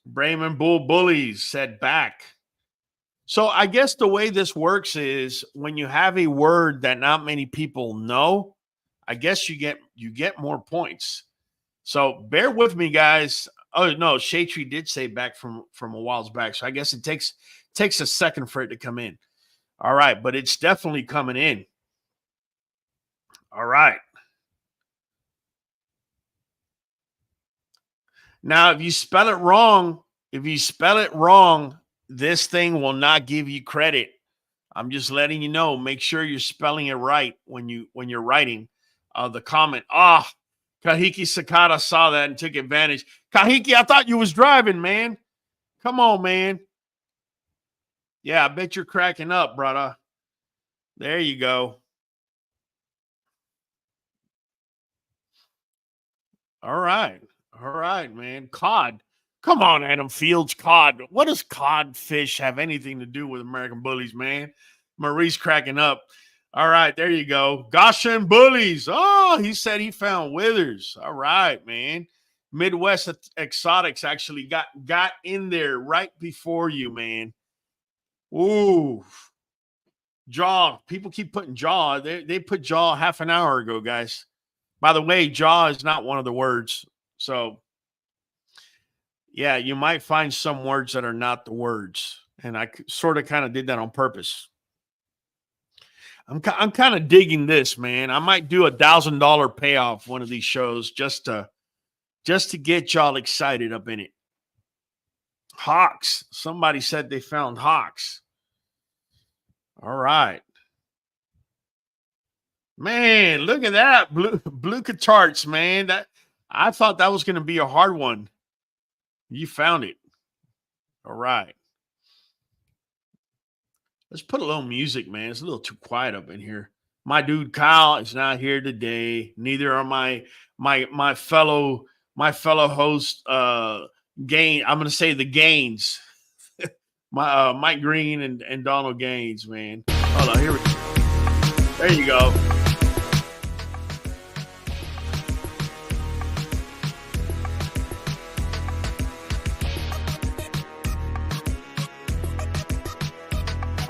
Brayman Bullies said back. So I guess the way this works is when you have a word that not many people know, I guess you get more points. So bear with me, guys. Oh no, Shaytree did say back from a while back. So I guess it takes a second for it to come in. All right, but it's definitely coming in. All right. Now, if you spell it wrong, this thing will not give you credit. I'm just letting you know. Make sure you're spelling it right when you're writing the comment. Kahiki Sakata saw that and took advantage. Kahiki, I thought you was driving, man. Come on, man. Yeah, I bet you're cracking up, brother. There you go. All right. All right, man. Cod. Come on, Adam Fields. Cod. What does codfish have anything to do with American Bullies, man? Maurice cracking up. All right, there you go. Goshen Bullies. Oh, he said he found Withers. All right, man. Midwest Exotics actually got in there right before you, man. Ooh. Jaw. People keep putting jaw. They put jaw half an hour ago, guys. By the way, jaw is not one of the words. So, yeah, you might find some words that are not the words. And I sort of kind of did that on purpose. I'm kind of digging this, man. I might do $1,000 payoff one of these shows just to get y'all excited up in it. Hawks. Somebody said they found Hawks. All right. Man, look at that. Blue Catarts, man. I thought that was going to be a hard one. You found it. All right. Let's put a little music, man. It's a little too quiet up in here. My dude Kyle is not here today. Neither are my fellow host Gain. I'm gonna say the Gaines. My Mike Green and Donald Gaines, man. Hold on, here we go. There you go.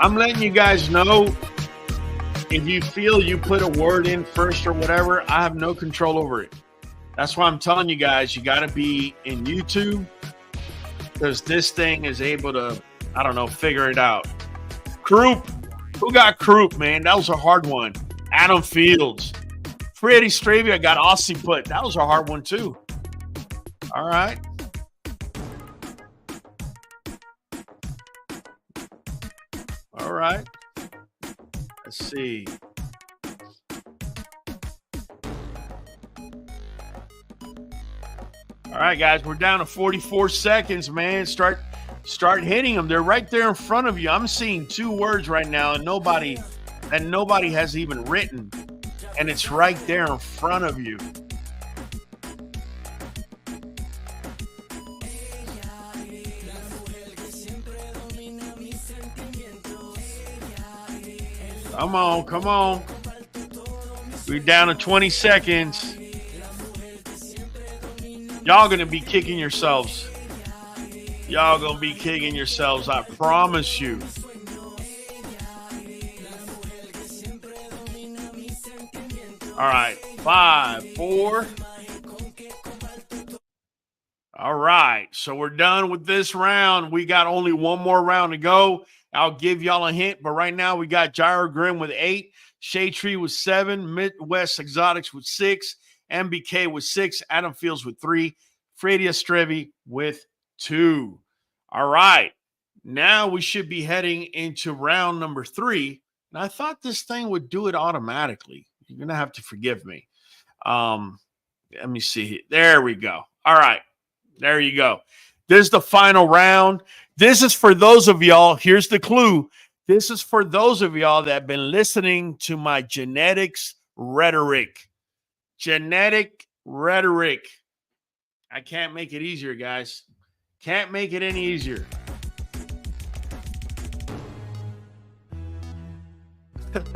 I'm letting you guys know if you feel you put a word in first or whatever, I have no control over it. That's why I'm telling you guys, you got to be in YouTube because this thing is able to, I don't know, figure it out. Croup. Who got Croup, man? That was a hard one. Adam Fields. Freddie Stravia got Aussie Put. That was a hard one, too. All right. All right. Let's see. All right, guys, we're down to 44 seconds, man. Start hitting them. They're right there in front of you. I'm seeing 2 words right now, and nobody has even written, and it's right there in front of you. Come on, come on. We're down to 20 seconds. Y'all going to be kicking yourselves. Y'all going to be kicking yourselves. I promise you. All right. 5, 4. All right. So we're done with this round. We got only one more round to go. I'll give y'all a hint, but right now we got Gyro Grim with 8, Shade Tree with 7, Midwest Exotics with 6, MBK with 6, Adam Fields with 3, Freddie Estrevi with 2. All right. Now we should be heading into round number 3. And I thought this thing would do it automatically. You're going to have to forgive me. Let me see. There we go. All right. There you go. This is the final round. This is for those of y'all. Here's the clue. This is for those of y'all that have been listening to my genetics rhetoric. Genetic rhetoric. I can't make it easier, guys. Can't make it any easier.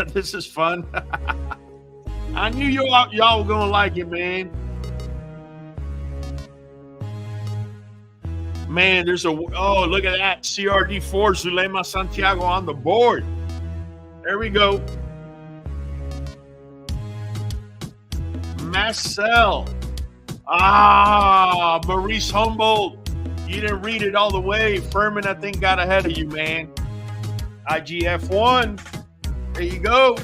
This is fun. I knew y'all were going to like it, man. Man, there's look at that. CRD4 Zulema Santiago on the board. There we go. Marcel. Maurice Humboldt. You didn't read it all the way. Furman, I think, got ahead of you, man. IGF1. There you go.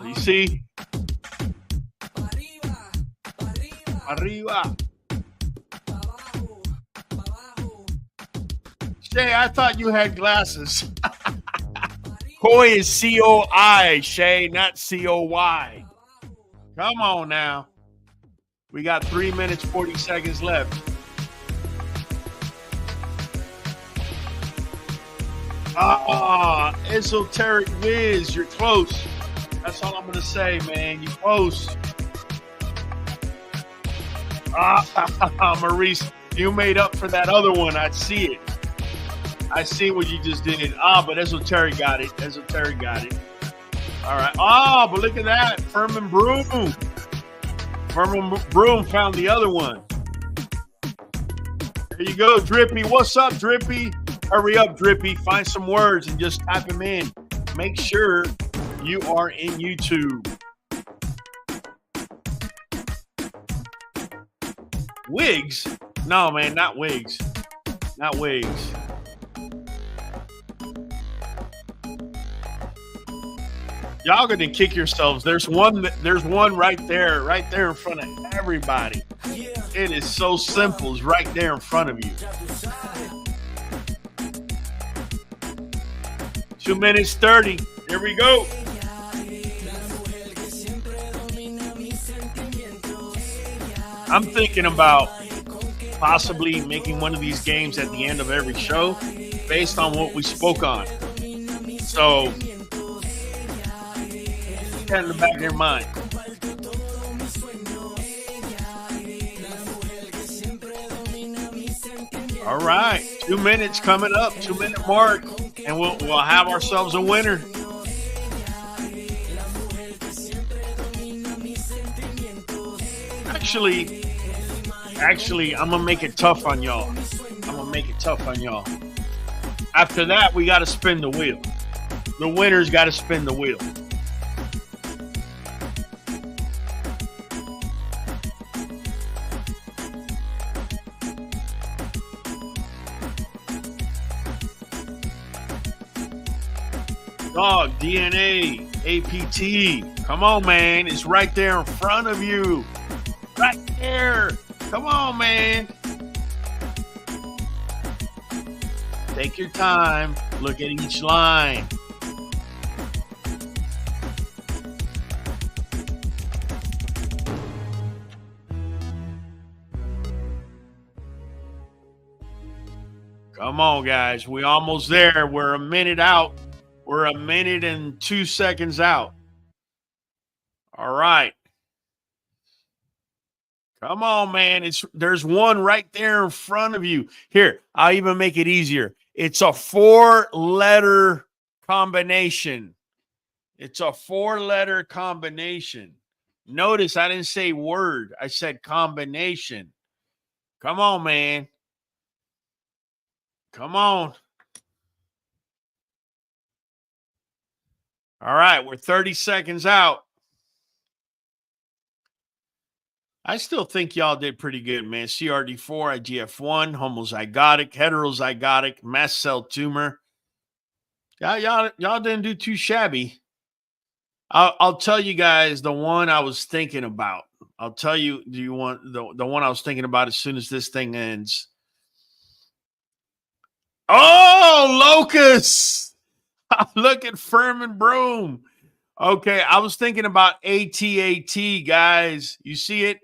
You see? Arriba. Shay, I thought you had glasses. Koi is C-O-I, Shay, not C-O-Y. Come on now. We got 3 minutes, 40 seconds left. Esoteric Wiz, you're close. That's all I'm going to say, man. You're close. Maurice, you made up for that other one. I see it. I see what you just did. But Esoteric got it. Esoteric got it. All right. But look at that. Furman Broom. Furman Broom found the other one. There you go, Drippy. What's up, Drippy? Hurry up, Drippy. Find some words and just type them in. Make sure you are in YouTube. Wigs? No, man, not wigs. Not wigs. Y'all gonna kick yourselves. There's one right there in front of everybody. It is so simple. It's right there in front of you. 2 minutes 30. Here we go. I'm thinking about possibly making one of these games at the end of every show based on what we spoke on. So, keep that in the back of your mind. All right, 2 minutes coming up, 2 minute mark, and we'll have ourselves a winner. Actually, I'm gonna make it tough on y'all. After that, we got to spin the wheel. the winner's got to spin the wheel. Dog, DNA, APT. Come on, man. It's right there in front of you. Right there. Come on, man. Take your time. Look at each line. Come on, guys. We're almost there. We're a minute out. We're a minute and 2 seconds out. All right. Come on, man. There's one right there in front of you. Here, I'll even make it easier. It's a 4-letter combination. It's a 4-letter combination. Notice I didn't say word. I said combination. Come on, man. Come on. All right, we're 30 seconds out. I still think y'all did pretty good, man. CRD4, IGF-1, homozygotic, heterozygotic, mast cell tumor. Y'all didn't do too shabby. I'll tell you guys the one I was thinking about. I'll tell you, do you want the one I was thinking about as soon as this thing ends? Oh, locust! Look at Furman Broom. Okay, I was thinking about ATAT, guys. You see it?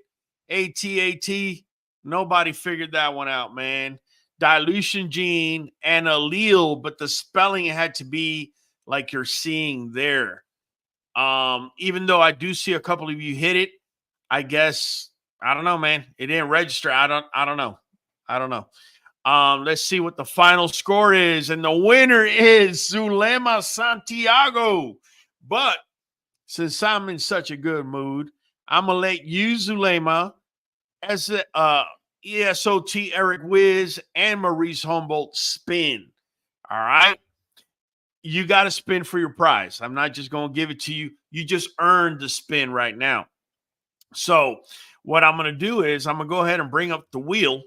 ATAT. Nobody figured that one out, man. Dilution gene and allele, but the spelling had to be like you're seeing there. Even though I do see a couple of you hit it, I guess, I don't know, man. It didn't register. I don't know. Let's see what the final score is. And the winner is Zulema Santiago. But since I'm in such a good mood, I'm going to let you, Zulema, as ESOT Eric Wiz and Maurice Humboldt spin. All right? You got to spin for your prize. I'm not just going to give it to you. You just earned the spin right now. So what I'm going to do is I'm going to go ahead and bring up the wheel.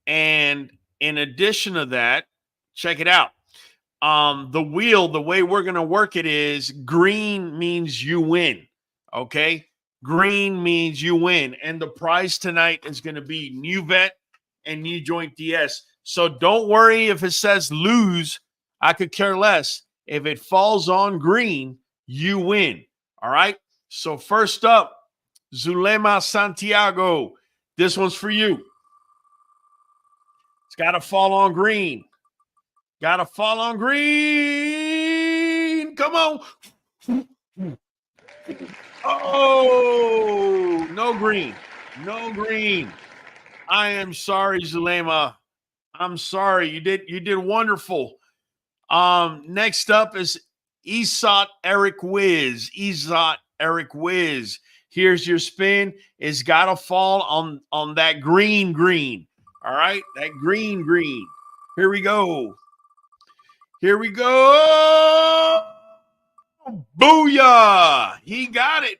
And in addition to that, check it out. The wheel, the way we're going to work it is green means you win. Okay? Green means you win. And the prize tonight is going to be Nuvet and NuJoint DS. So don't worry if it says lose. I could care less. If it falls on green, you win. All right? So first up, Zulema Santiago. This one's for you. It's got to fall on green. Got to fall on green. Come on. Oh, no green. No green. I am sorry, Zulema. I'm sorry. You did wonderful. Next up is ESOT Eric Wiz. ESOT Eric Wiz. Here's your spin. It's got to fall on that green. All right? That green. Here we go. Here we go. Booyah. He got it.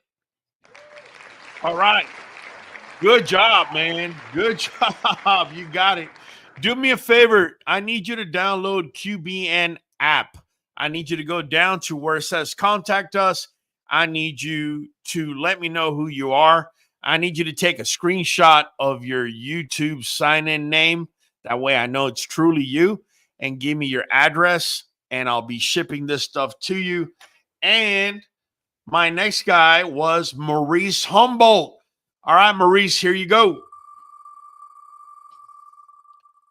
All right. Good job, man. Good job. You got it. Do me a favor. I need you to download QBN app. I need you to go down to where it says contact us. I need you to let me know who you are. I need you to take a screenshot of your YouTube sign-in name. That way I know it's truly you. And give me your address, and I'll be shipping this stuff to you. And my next guy was Maurice Humboldt. All right, Maurice, here you go.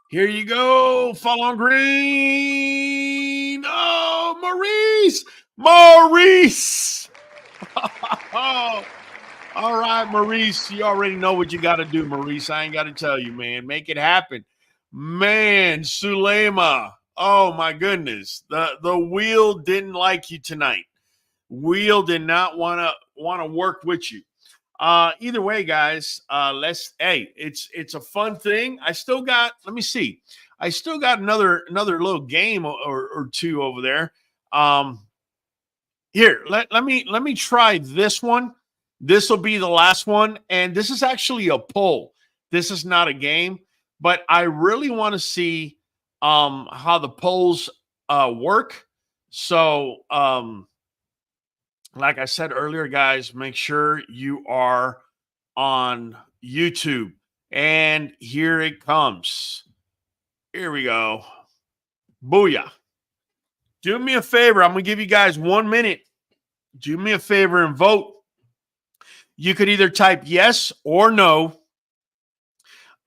Here you go. Fall on green. Oh, Maurice. Maurice. Oh, all right, Maurice. You already know what you got to do, Maurice. I ain't got to tell you, man. Make it happen. Man, Zulema. Oh, my goodness. The wheel didn't like you tonight. Wheel did not want to work with you. Either way, guys, it's a fun thing. I still got, let me see. I still got another little game or two over there. Here, let me try this one. This will be the last one, and this is actually a poll. This is not a game, but I really want to see how the polls work. So, like I said earlier, guys, make sure you are on YouTube. And here it comes. Here we go. Booyah. Do me a favor. I'm going to give you guys 1 minute. Do me a favor and vote. You could either type yes or no.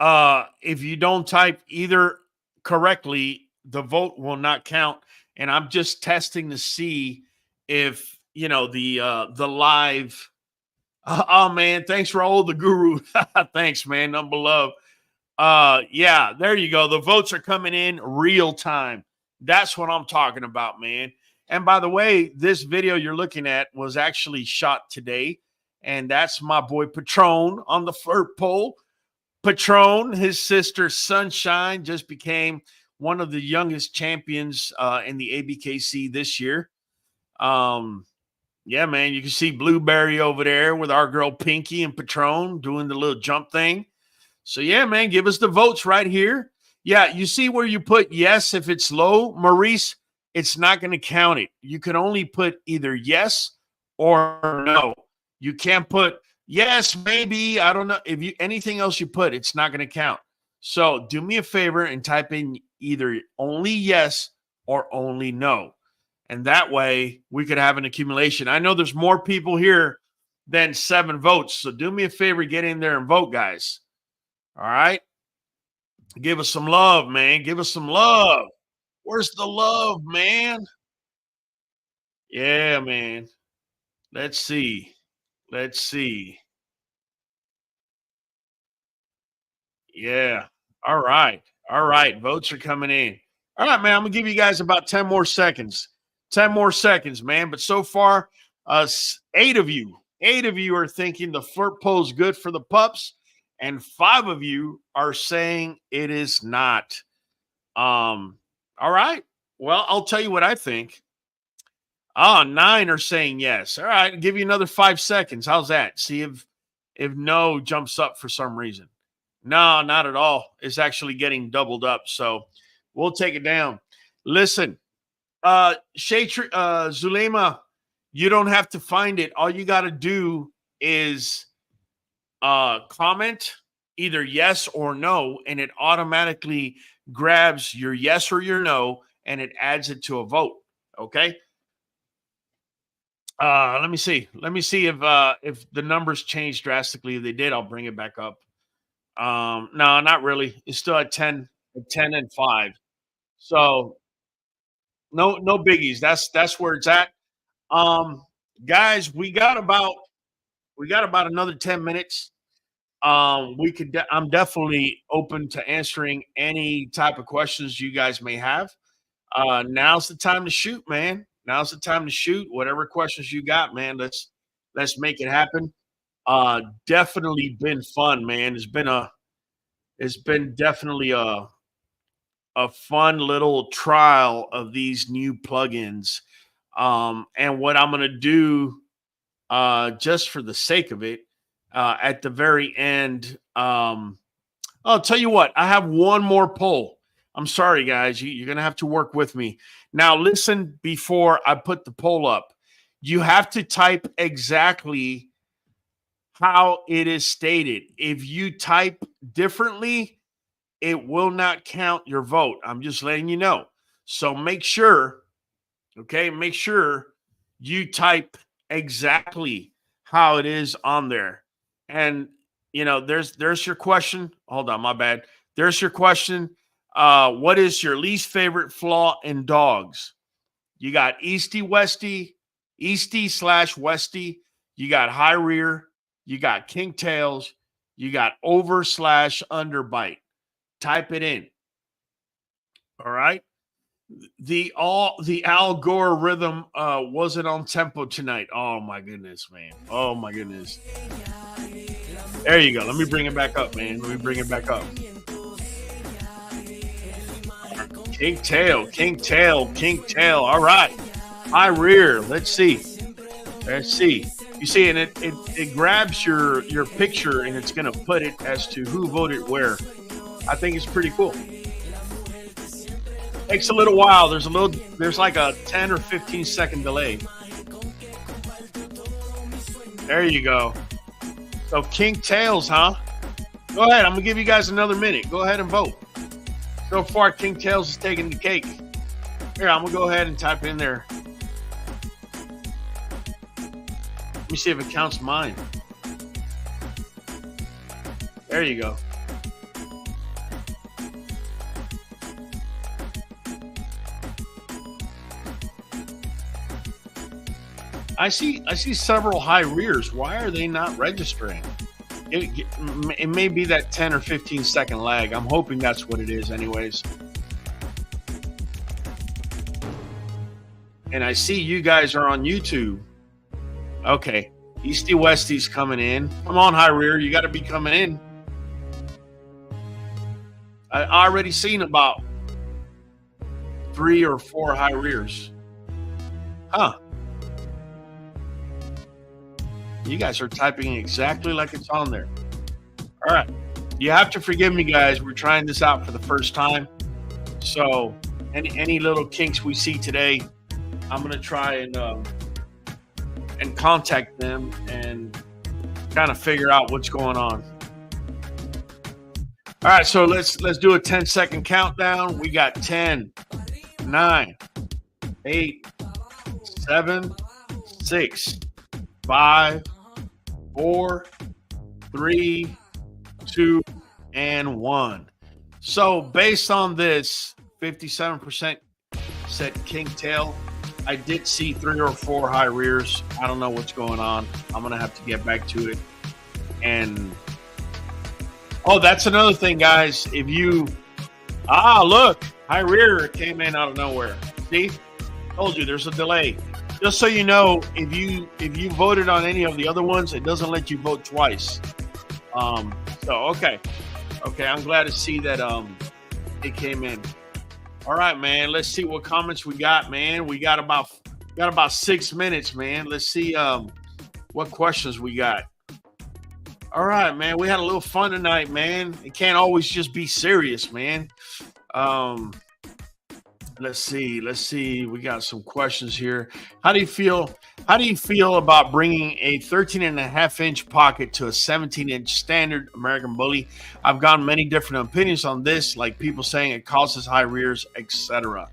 If you don't type either correctly, the vote will not count. And I'm just testing to see if, you know, the live. Oh, man. Thanks, Raul, the guru. Thanks, man. Number love. Yeah, there you go. The votes are coming in real time. That's what I'm talking about, man. And by the way, this video you're looking at was actually shot today. And that's my boy Patron on the flirt pole. Patron, his sister Sunshine, just became one of the youngest champions in the ABKC this year. Yeah, man, you can see Blueberry over there with our girl Pinky and Patron doing the little jump thing. So, yeah, man, give us the votes right here. Yeah, you see where you put yes if it's low, Maurice, it's not going to count it. You can only put either yes or no. You can't put yes, maybe, I don't know. If you anything else you put, it's not going to count. So do me a favor and type in either only yes or only no. And that way we could have an accumulation. I know there's more people here than 7 votes. So do me a favor, get in there and vote, guys. All right. Give us some love, man. Give us some love. Where's the love, man? Yeah, man. Let's see. Let's see. Yeah. All right. All right. Votes are coming in. All right, man. I'm going to give you guys about 10 more seconds. 10 more seconds, man. But so far, 8 of you are thinking the flirt pole is good for the pups, and 5 of you are saying it is not. All right. Well, I'll tell you what I think. 9 are saying yes. All right, I'll give you another 5 seconds. How's that? See if no jumps up for some reason. No, not at all. It's actually getting doubled up. So we'll take it down. Listen, Zulema, you don't have to find it. All you got to do is comment either yes or no, and it automatically grabs your yes or your no, and it adds it to a vote. Okay. Let me see. Let me see if the numbers changed drastically. If they did, I'll bring it back up. No, not really. It's still at 10 and 5. So no biggies. That's where it's at. Guys, we got about another 10 minutes. I'm definitely open to answering any type of questions you guys may have. Now's the time to shoot, man. Now's the time to shoot. Whatever questions you got, man, let's make it happen. Definitely been fun, man. It's been definitely a fun little trial of these new plugins. And what I'm gonna do, just for the sake of it, at the very end, I'll tell you what. I have one more poll. I'm sorry, guys. You're gonna have to work with me. Now, listen before I put the poll up. You have to type exactly how it is stated. If you type differently, it will not count your vote. I'm just letting you know. So make sure, okay, make sure you type exactly how it is on there. And, you know, there's your question. Hold on, my bad. There's your question. What is your least favorite flaw in dogs? You got Easty/Westy. You got high rear. You got king tails. You got over/underbite. Type it in. All right. The algorithm wasn't on tempo tonight. Oh my goodness, man. Oh my goodness. There you go. Let me bring it back up, man. Let me bring it back up. King tail. All right. High rear. Let's see. Let's see. You see, and it grabs your picture and it's going to put it as to who voted where. I think it's pretty cool. Takes a little while. There's like a 10 or 15 second delay. There you go. So kink tails, huh? Go ahead. I'm gonna give you guys another minute. Go ahead and vote. So far, kink tails is taking the cake. Here, I'm gonna go ahead and type in there. Let me see if it counts mine. There you go. I see several high rears. Why are they not registering? It may be that 10 or 15 second lag. I'm hoping that's what it is anyways. And I see you guys are on YouTube. Okay. Easty Westie's coming in. Come on, high rear. You got to be coming in. I already seen about 3 or 4 high rears. Huh. You guys are typing exactly like it's on there. All right. You have to forgive me, guys. We're trying this out for the first time. So any little kinks we see today, I'm going to try and contact them and kind of figure out what's going on. All right. So let's do a 10-second countdown. We got 10, 9, 8, 7, 6, 5, 4, 3, 2, and 1. So based on this, 57% said kink tail. I did see 3 or 4 high rears. I don't know what's going on. I'm gonna have to get back to it. And that's another thing, guys. If you look, high rear came in out of nowhere. See, told you there's a delay. Just so you know, if you voted on any of the other ones, it doesn't let you vote twice. Okay, I'm glad to see that it came in. All right, man. Let's see what comments we got, man. We got about 6 minutes, man. Let's see what questions we got. All right, man. We had a little fun tonight, man. It can't always just be serious, man. Let's see. We got some questions here. How do you feel about bringing a 13.5-inch pocket to a 17-inch standard American Bully? I've gotten many different opinions on this, like people saying it causes high rears, etc.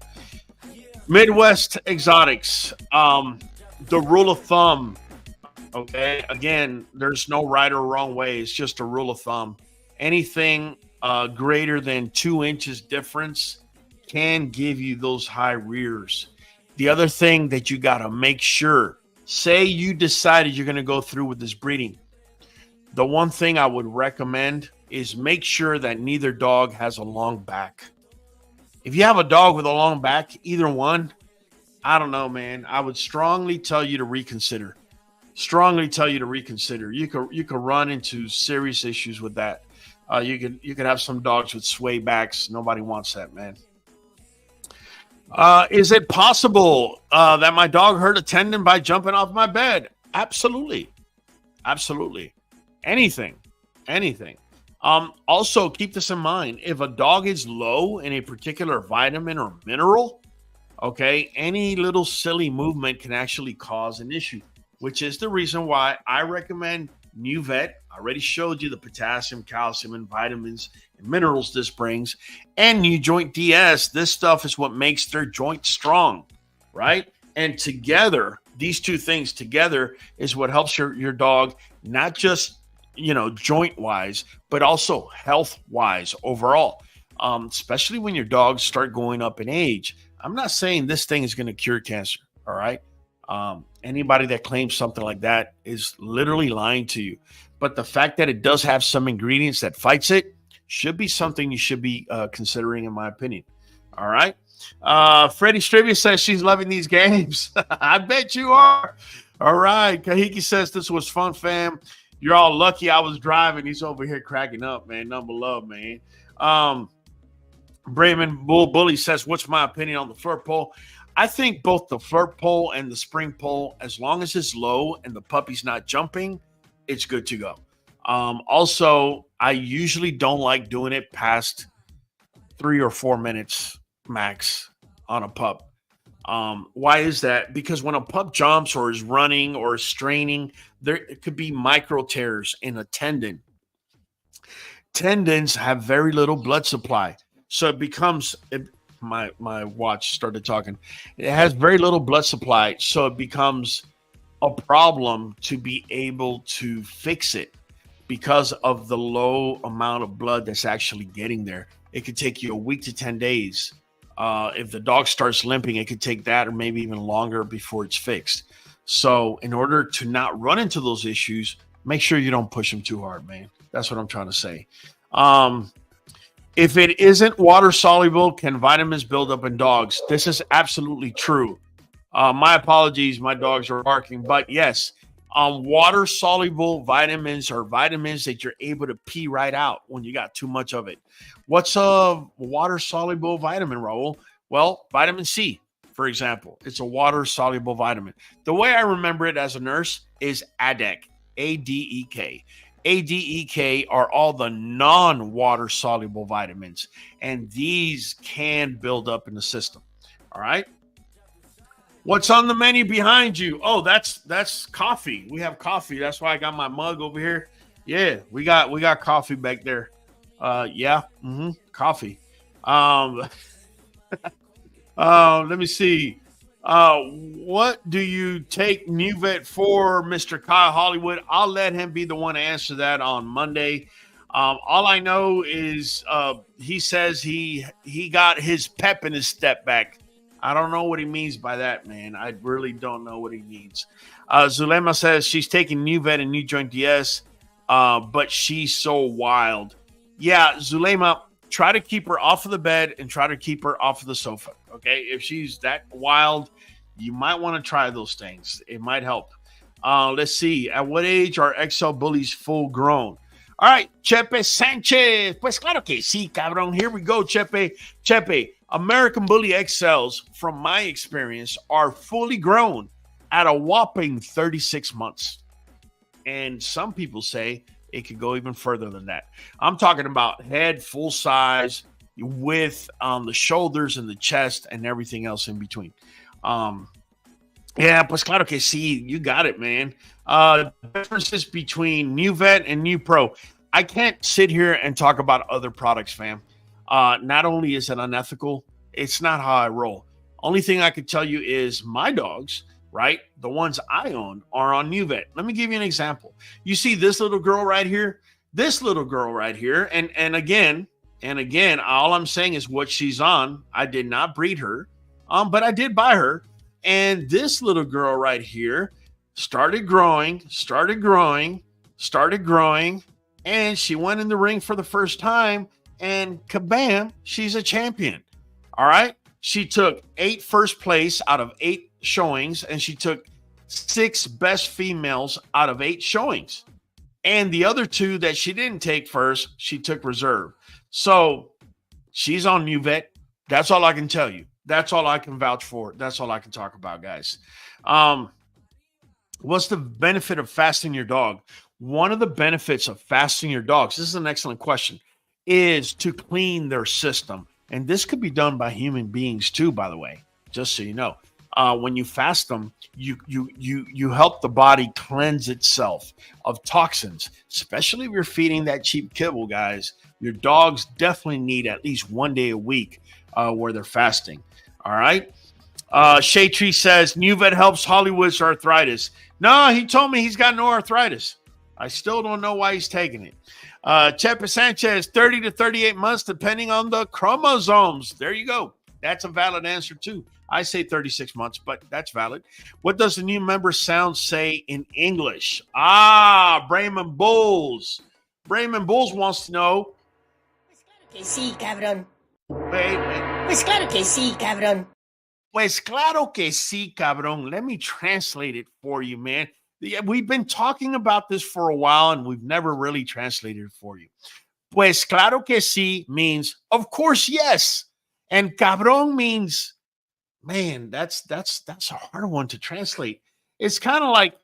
Midwest Exotics. The rule of thumb. Okay. Again, there's no right or wrong way. It's just a rule of thumb. Anything greater than 2 inches difference can give you those high rears. The other thing that you got to make sure, say you decided you're going to go through with this breeding. The one thing I would recommend is make sure that neither dog has a long back. If you have a dog with a long back, either one, I don't know, man. I would strongly tell you to reconsider. You could run into serious issues with that. You could have some dogs with sway backs. Nobody wants that, man. Is it possible that my dog hurt a tendon by jumping off my bed? Absolutely. Anything. Also, keep this in mind. If a dog is low in a particular vitamin or mineral, okay, any little silly movement can actually cause an issue, which is the reason why I recommend Nuvet. I already showed you the potassium, calcium, and vitamins and minerals this brings. And NuJoint DS, this stuff is what makes their joint strong, right? And together, these two things together is what helps your dog, not just, joint-wise, but also health-wise overall, especially when your dogs start going up in age. I'm not saying this thing is going to cure cancer, all right? Anybody that claims something like that is literally lying to you. But the fact that it does have some ingredients that fights it should be something you should be considering, in my opinion. All right. Freddie Strivia says she's loving these games. I bet you are. All right. Kahiki says this was fun, fam. You're all lucky I was driving. He's over here cracking up, man. Number love, man. Brayman Bully says, what's my opinion on the flirt pole? I think both the fur pull and the spring pull, as long as it's low and the puppy's not jumping, it's good to go. Also, I usually don't like doing it past 3 or 4 minutes max on a pup. Why is that? Because when a pup jumps or is running or is straining, there could be micro tears in a tendon. Tendons have very little blood supply, so it becomes my watch started talking. It has very little blood supply, so it becomes a problem to be able to fix it because of the low amount of blood that's actually getting there. It could take you a week to 10 days. If the dog starts limping, it could take that or maybe even longer before it's fixed. So in order to not run into those issues, make sure you don't push them too hard, man. That's what I'm trying to say. If it isn't water soluble, can vitamins build up in dogs? This is absolutely true. My apologies, my dogs are barking, but yes, water soluble vitamins are vitamins that you're able to pee right out when you got too much of it. What's a water soluble vitamin, Raul? Well, vitamin C, for example, it's a water soluble vitamin. The way I remember it as a nurse is ADEK, ADEK. ADEK are all the non-water soluble vitamins, and these can build up in the system. All right. What's on the menu behind you? Oh, that's coffee. We have coffee. That's why I got my mug over here. Yeah, we got coffee back there. Coffee. Let me see. What do you take Nuvet for, Mr. Kyle Hollywood? I'll let him be the one to answer that on Monday. All I know is he says he got his pep in his step back. I don't know what he means by that, man. I really don't know what he means. Zulema says she's taking Nuvet and NuJoint DS, but she's so wild. Yeah, Zulema, try to keep her off of the bed and try to keep her off of the sofa, okay? If she's that wild, you might want to try those things. It might help. Let's see. At what age are XL bullies full grown? All right, Chepe Sanchez. Pues claro que sí, cabrón. Here we go, Chepe. Chepe, American Bully XLs, from my experience, are fully grown at a whopping 36 months. And some people say it could go even further than that. I'm talking about head full size with the shoulders and the chest and everything else in between. Yeah, pues claro que sí. You got it, man. Differences between Nuvet and NuPro. I can't sit here and talk about other products, fam. Not only is it unethical, it's not how I roll. Only thing I could tell you is my dogs, right? The ones I own are on Nuvet. Let me give you an example. You see this little girl right here? This little girl right here. And again, all I'm saying is what she's on. I did not breed her, but I did buy her. And this little girl right here started growing, and she went in the ring for the first time, and kabam, she's a champion. All right. She took 8 first place out of 8 showings, and she took 6 best females out of 8 showings. And the other 2 that she didn't take first, she took reserve. So she's on Nuvet. That's all I can tell you. That's all I can vouch for. That's all I can talk about, guys. What's the benefit of fasting your dog? One of the benefits of fasting your dogs, this is an excellent question, is to clean their system. And this could be done by human beings too, by the way, just so you know. When you fast them, you help the body cleanse itself of toxins, especially if you're feeding that cheap kibble, guys. Your dogs definitely need at least 1 day a week where they're fasting. All right. Shea Tree says Nuvet helps Hollywood's arthritis. No, he told me he's got no arthritis. I still don't know why he's taking it. Chepe Sanchez, 30 to 38 months, depending on the chromosomes. There you go. That's a valid answer, too. I say 36 months, but that's valid. What does the new member sound say in English? Brayman Bulls. Brayman Bulls wants to know. Pues claro que sí, cabrón. Wait. Pues claro que sí, cabrón. Pues claro que sí, cabrón. Let me translate it for you, man. We've been talking about this for a while, and we've never really translated it for you. Pues claro que sí means, of course, yes. And cabrón means, man, that's a hard one to translate. It's kind of like,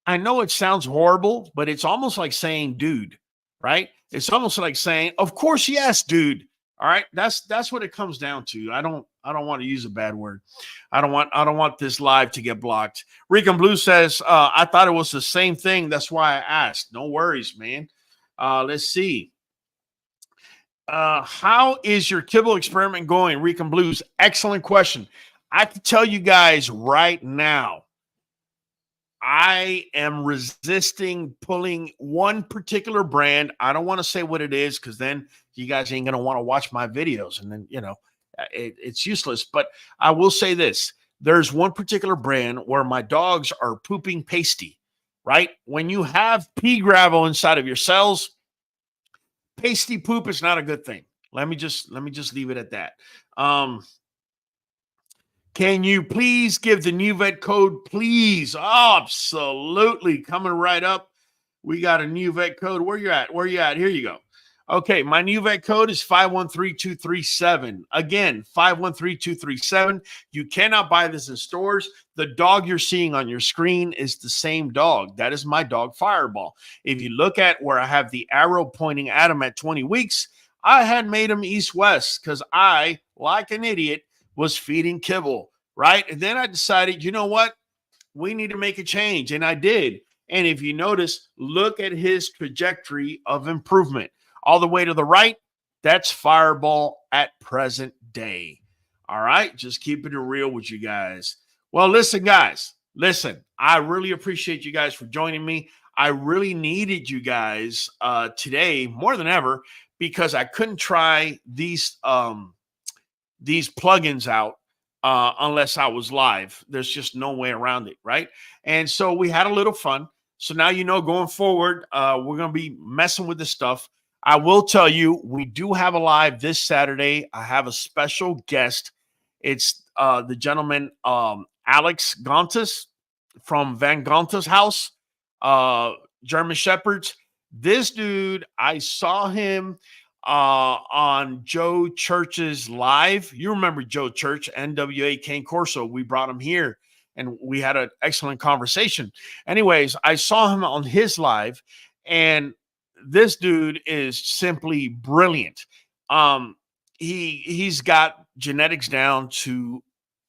I know it sounds horrible, but it's almost like saying dude, right? It's almost like saying, of course, yes, dude. All right. That's what it comes down to. I don't want to use a bad word. I don't want this live to get blocked. Rican Blue says, I thought it was the same thing. That's why I asked. No worries, man. Let's see. How is your kibble experiment going? Rican Blues, excellent question. I can tell you guys right now, I am resisting pulling one particular brand. I don't want to say what it is because then you guys ain't going to want to watch my videos. And then, it's useless. But I will say this. There's one particular brand where my dogs are pooping pasty, right? When you have pea gravel inside of your cells, pasty poop is not a good thing. Let me just leave it at that. Can you please give the Nuvet code, please? Oh, absolutely. Coming right up. We got a Nuvet code. Where you at? Here you go. Okay, my Nuvet code is 513237. Again, 513237. You cannot buy this in stores. The dog you're seeing on your screen is the same dog. That is my dog, Fireball. If you look at where I have the arrow pointing at him at 20 weeks, I had made him east-west because I, like an idiot, was feeding kibble, right? And then I decided, you know what? We need to make a change. And I did. And if you notice, look at his trajectory of improvement. All the way to the right, that's Fireball at present day. All right? Just keeping it real with you guys. Well, listen, guys. Listen, I really appreciate you guys for joining me. I really needed you guys today more than ever because I couldn't try these plugins out unless I was live. There's just no way around it, right? And so we had a little fun. So now going forward, we're going to be messing with this stuff. I will tell you, we do have a live this Saturday. I have a special guest. It's the gentleman, Alex Gontas from Van Gontas House, German Shepherds. This dude, I saw him on Joe Church's live. You remember Joe Church, NWA Cane Corso. We brought him here and we had an excellent conversation. Anyways, I saw him on his live and this dude is simply brilliant. He's got genetics down to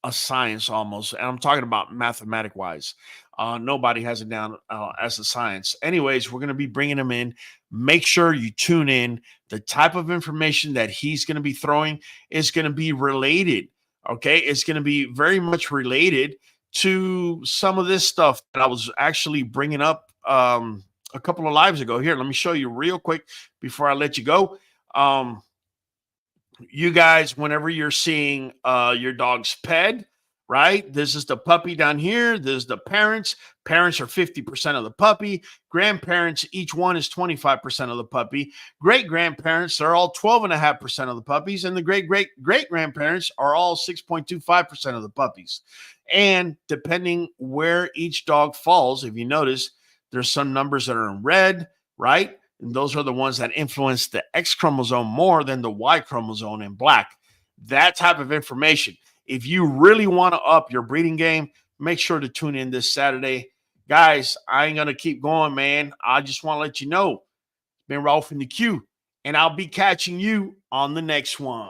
a science almost. And I'm talking about mathematic wise. Nobody has it down as a science. Anyways, we're going to be bringing him in. Make sure you tune in. The type of information that he's going to be throwing is going to be related. Okay. It's going to be very much related to some of this stuff that I was actually bringing up a couple of lives ago. Here, let me show you real quick before I let you go. You guys, whenever you're seeing your dog's ped, right? This is the puppy down here. This is the parents. Parents are 50% of the puppy. Grandparents, each one is 25% of the puppy. Great-grandparents are all 12.5% of the puppies. And the great-great-great-grandparents are all 6.25% of the puppies. And depending where each dog falls, if you notice, there's some numbers that are in red, right? And those are the ones that influence the X chromosome more than the Y chromosome in black. That type of information. If you really want to up your breeding game, make sure to tune in this Saturday. Guys, I ain't going to keep going, man. I just want to let you know. It's been Ralph in the Q, and I'll be catching you on the next one.